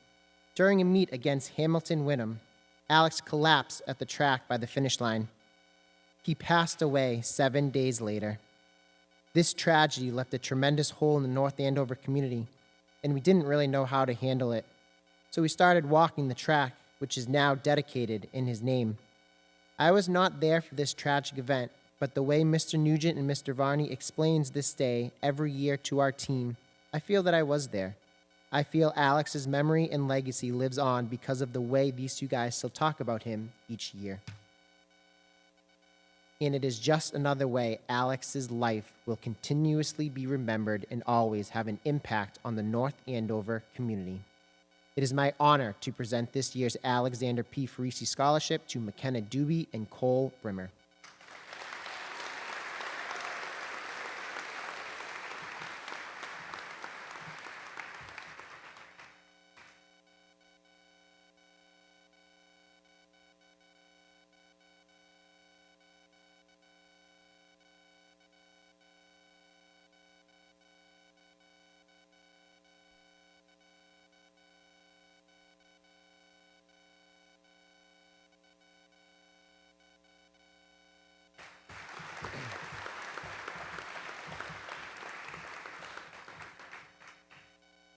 During a meet against Hamilton Wyndham, Alex collapsed at the track by the finish line. He passed away 7 days later. This tragedy left a tremendous hole in the North Andover community, and we didn't really know how to handle it. So we started walking the track, which is now dedicated in his name. I was not there for this tragic event, but the way Mr. Nugent and Mr. Varney explains this day every year to our team, I feel that I was there. I feel Alex's memory and legacy lives on because of the way these two guys still talk about him each year. And it is just another way Alex's life will continuously be remembered and always have an impact on the North Andover community. It is my honor to present this year's Alexander P. Farisi Scholarship to McKenna Doobie and Cole Brimmer.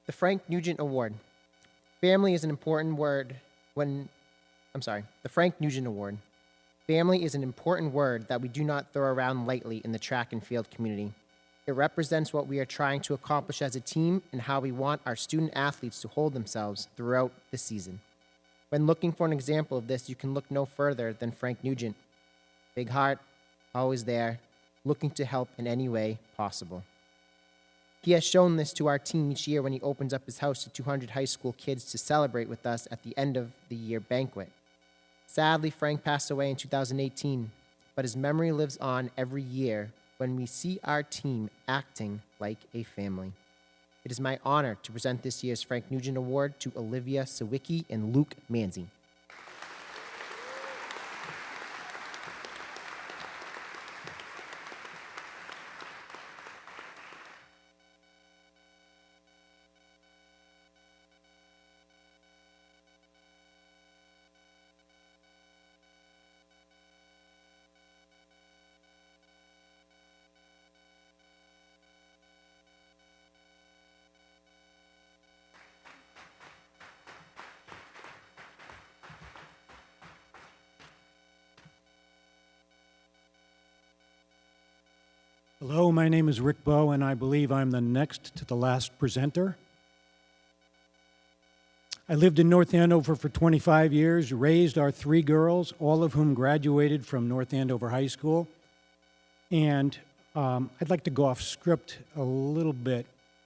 The Frank Nugent Award. Family is an important word the Frank Nugent Award. Family is an important word that we do not throw around lightly in the track and field community. It represents what we are trying to accomplish as a team and how we want our student athletes to hold themselves throughout the season. When looking for an example of this, you can look no further than Frank Nugent. Big heart, always there, looking to help in any way possible. He has shown this to our team each year when he opens up his house to 200 high school kids to celebrate with us at the end of the year banquet. Sadly, Frank passed away in 2018, but his memory lives on every year when we see our team acting like a family. It is my honor to present this year's Frank Nugent Award to Olivia Sawicki and Luke Manzi. Hello, my name is Rick Bowe, and I believe I'm the next to the last presenter. I lived in North Andover for 25 years, raised our 3 girls, all of whom graduated from North Andover High School. And I'd like to go off script a little bit,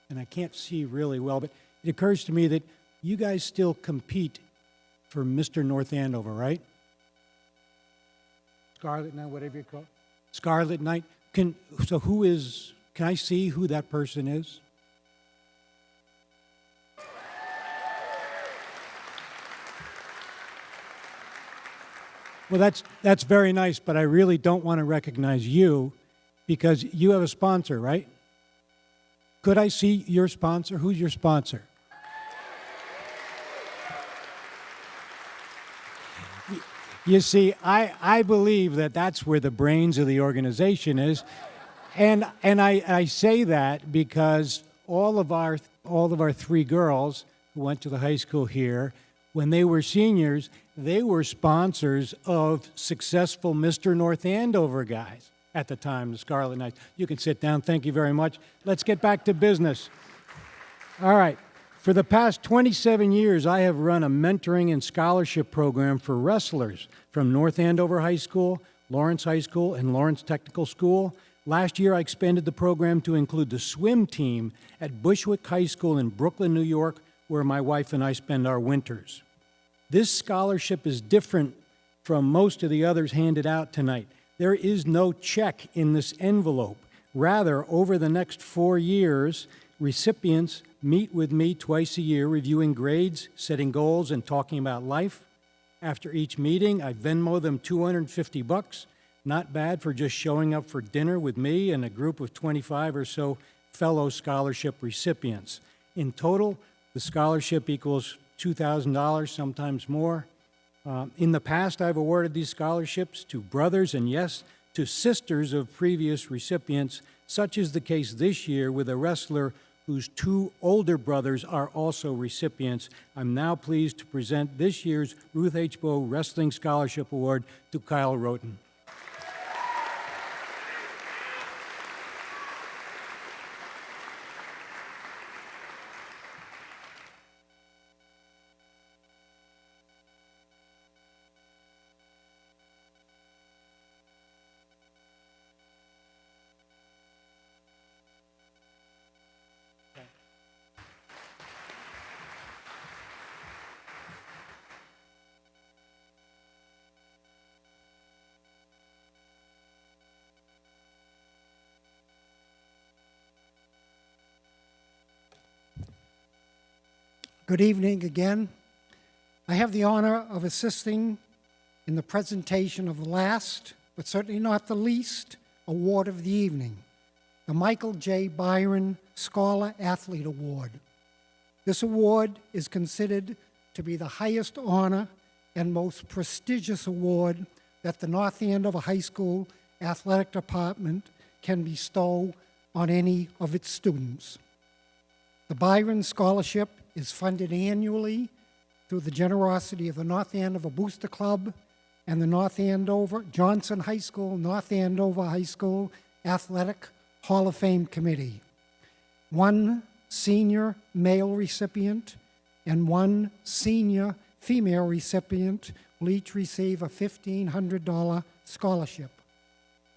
and I can't see really well, but it occurs to me that you guys still compete for Mr. North Andover, right? Scarlet Knight, whatever you call it. Scarlet Knight. Can I see who that person is? Well, that's very nice, but I really don't want to recognize you because you have a sponsor, right? Could I see your sponsor? Who's your sponsor? You see, I believe that that's where the brains of the organization is, and I say that because all of our 3 girls who went to the high school here, when they were seniors, they were sponsors of successful Mr. North Andover guys at the time, the Scarlet Knights. You can sit down. Thank you very much. Let's get back to business. All right. For the past 27 years, I have run a mentoring and scholarship program for wrestlers from North Andover High School, Lawrence High School, and Lawrence Technical School. Last year, I expanded the program to include the swim team at Bushwick High School in Brooklyn, New York, where my wife and I spend our winters. This scholarship is different from most of the others handed out tonight. There is no check in this envelope. Rather, over the next 4 years, recipients meet with me twice a year, reviewing grades, setting goals, and talking about life. After each meeting, I Venmo them $250. Not bad for just showing up for dinner with me and a group of 25 or so fellow scholarship recipients. In total, the scholarship equals $2,000, sometimes more. In the past, I've awarded these scholarships to brothers and, yes, to sisters of previous recipients Such is the case this year with a wrestler whose two older brothers are also recipients. I'm now pleased to present this year's Ruth H. Bowe Wrestling Scholarship Award to Kyle Roten. Good evening again. I have the honor of assisting in the presentation of the last, but certainly not the least, award of the evening, the Michael J. Byron Scholar Athlete Award. This award is considered to be the highest honor and most prestigious award that the North Andover High School Athletic Department can bestow on any of its students. The Byron Scholarship is funded annually through the generosity of the North Andover Booster Club and the North Andover Johnson High School, North Andover High School Athletic Hall of Fame Committee. One senior male recipient and one senior female recipient will each receive a $1,500 scholarship.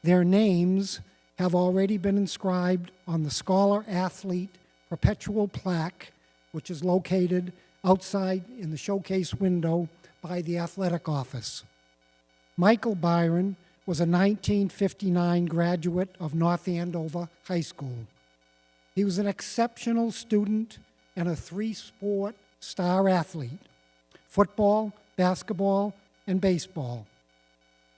Their names have already been inscribed on the Scholar Athlete Perpetual Plaque, which is located outside in the showcase window by the athletic office. Michael Byron was a 1959 graduate of North Andover High School. He was an exceptional student and a three-sport star athlete: football, basketball, and baseball.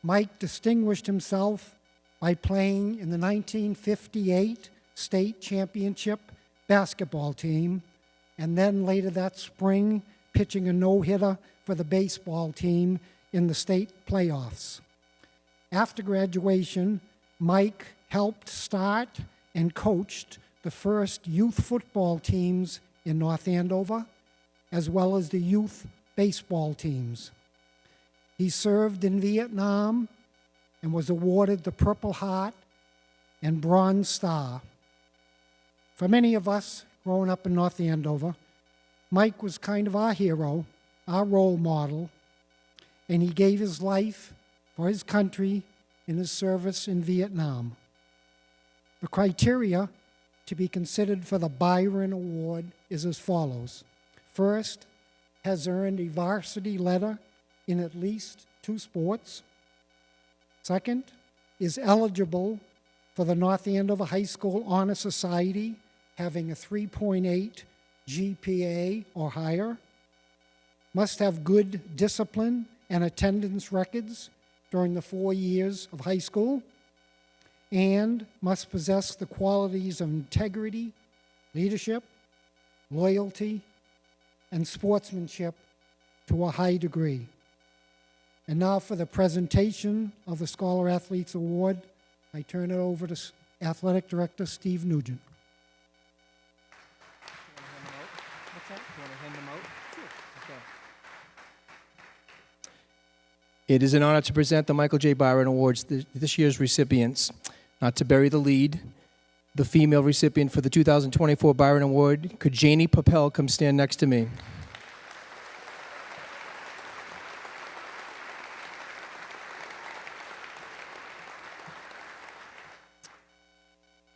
Mike distinguished himself by playing in the 1958 state championship basketball team, and then later that spring, pitching a no-hitter for the baseball team in the state playoffs. After graduation, Mike helped start and coached the first youth football teams in North Andover, as well as the youth baseball teams. He served in Vietnam and was awarded the Purple Heart and Bronze Star. For many of us growing up in North Andover, Mike was kind of our hero, our role model, and he gave his life for his country in his service in Vietnam. The criteria to be considered for the Byron Award is as follows. First, has earned a varsity letter in at least 2 sports. Second, is eligible for the North Andover High School Honor Society, having a 3.8 GPA or higher. Must have good discipline and attendance records during the 4 years of high school, and must possess the qualities of integrity, leadership, loyalty, and sportsmanship to a high degree. And now for the presentation of the Scholar Athletes Award, I turn it over to Athletic Director Steve Nugent. It is an honor to present the Michael J. Byron Awards to this year's recipients. Not to bury the lead, the female recipient for the 2024 Byron Award, could Janie Papel come stand next to me?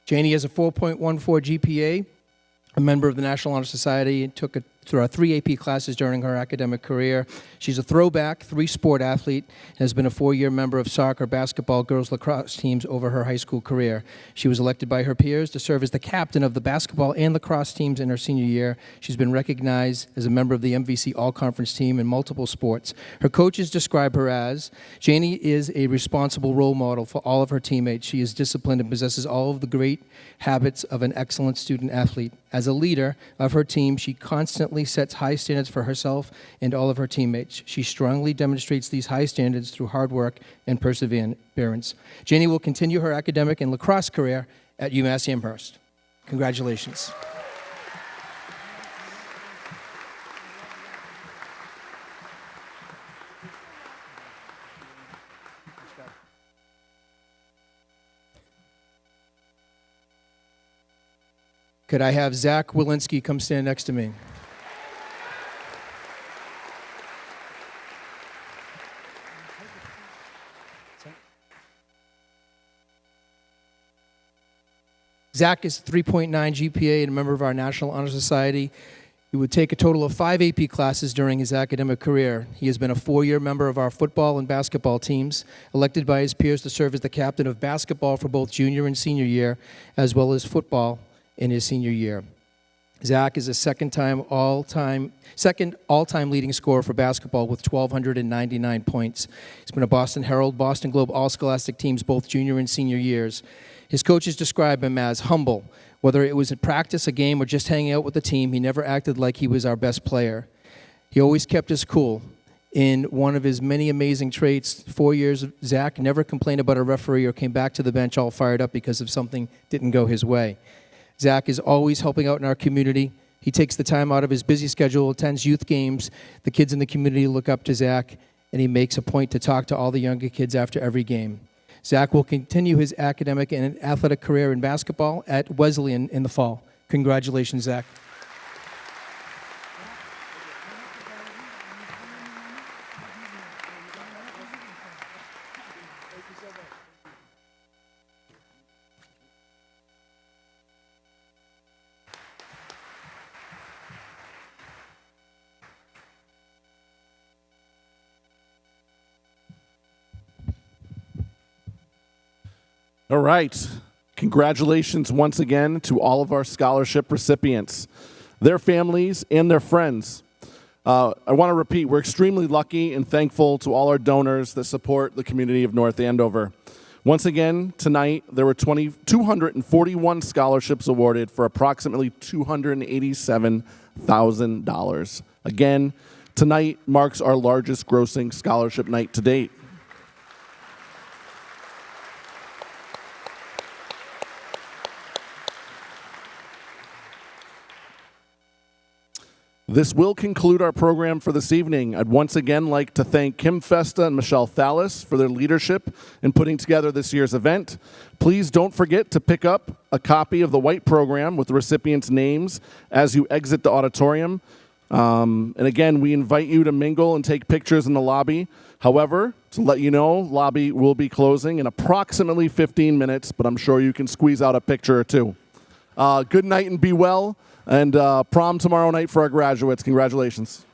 Janie has a 4.14 GPA, a member of the National Honor Society, and took through 3 AP classes during her academic career. She's a throwback 3-sport athlete and has been a 4-year member of soccer, basketball, girls lacrosse teams over her high school career. She was elected by her peers to serve as the captain of the basketball and lacrosse teams in her senior year. She's been recognized as a member of the MVC All-Conference team in multiple sports. Her coaches describe her as, Janie is a responsible role model for all of her teammates. She is disciplined and possesses all of the great habits of an excellent student athlete. As a leader of her team, she constantly sets high standards for herself and all of her teammates. She strongly demonstrates these high standards through hard work and perseverance. Janie will continue her academic and lacrosse career at UMass Amherst. Congratulations. Could I have Zach Walensky come stand next to me? Zach is 3.9 GPA and a member of our National Honor Society. He would take a total of 5 AP classes during his academic career. He has been a 4-year member of our football and basketball teams, elected by his peers to serve as the captain of basketball for both junior and senior year, as well as football in his senior year. Zach is a second all-time leading scorer for basketball with 1,299 points. He's been a Boston Herald, Boston Globe All-Scholastic teams both junior and senior years. His coaches describe him as humble. Whether it was in practice, a game, or just hanging out with the team, he never acted like he was our best player. He always kept us cool. In one of his many amazing traits, 4 years, Zach never complained about a referee or came back to the bench all fired up because of something didn't go his way. Zach is always helping out in our community. He takes the time out of his busy schedule, attends youth games. The kids in the community look up to Zach, and he makes a point to talk to all the younger kids after every game. Zach will continue his academic and athletic career in basketball at Wesleyan in the fall. Congratulations, Zach. All right. Congratulations once again to all of our scholarship recipients, their families, and their friends. I want to repeat, we're extremely lucky and thankful to all our donors that support the community of North Andover. Once again, tonight, there were 241 scholarships awarded for approximately $287,000. Again, tonight marks our largest grossing scholarship night to date. This will conclude our program for this evening. I'd once again like to thank Kim Festa and Michelle Thallis for their leadership in putting together this year's event. Please don't forget to pick up a copy of the white program with the recipients' names as you exit the auditorium. And again, we invite you to mingle and take pictures in the lobby. However, to let you know, lobby will be closing in approximately 15 minutes, but I'm sure you can squeeze out a picture or two. Good night and be well. And prom tomorrow night for our graduates. Congratulations.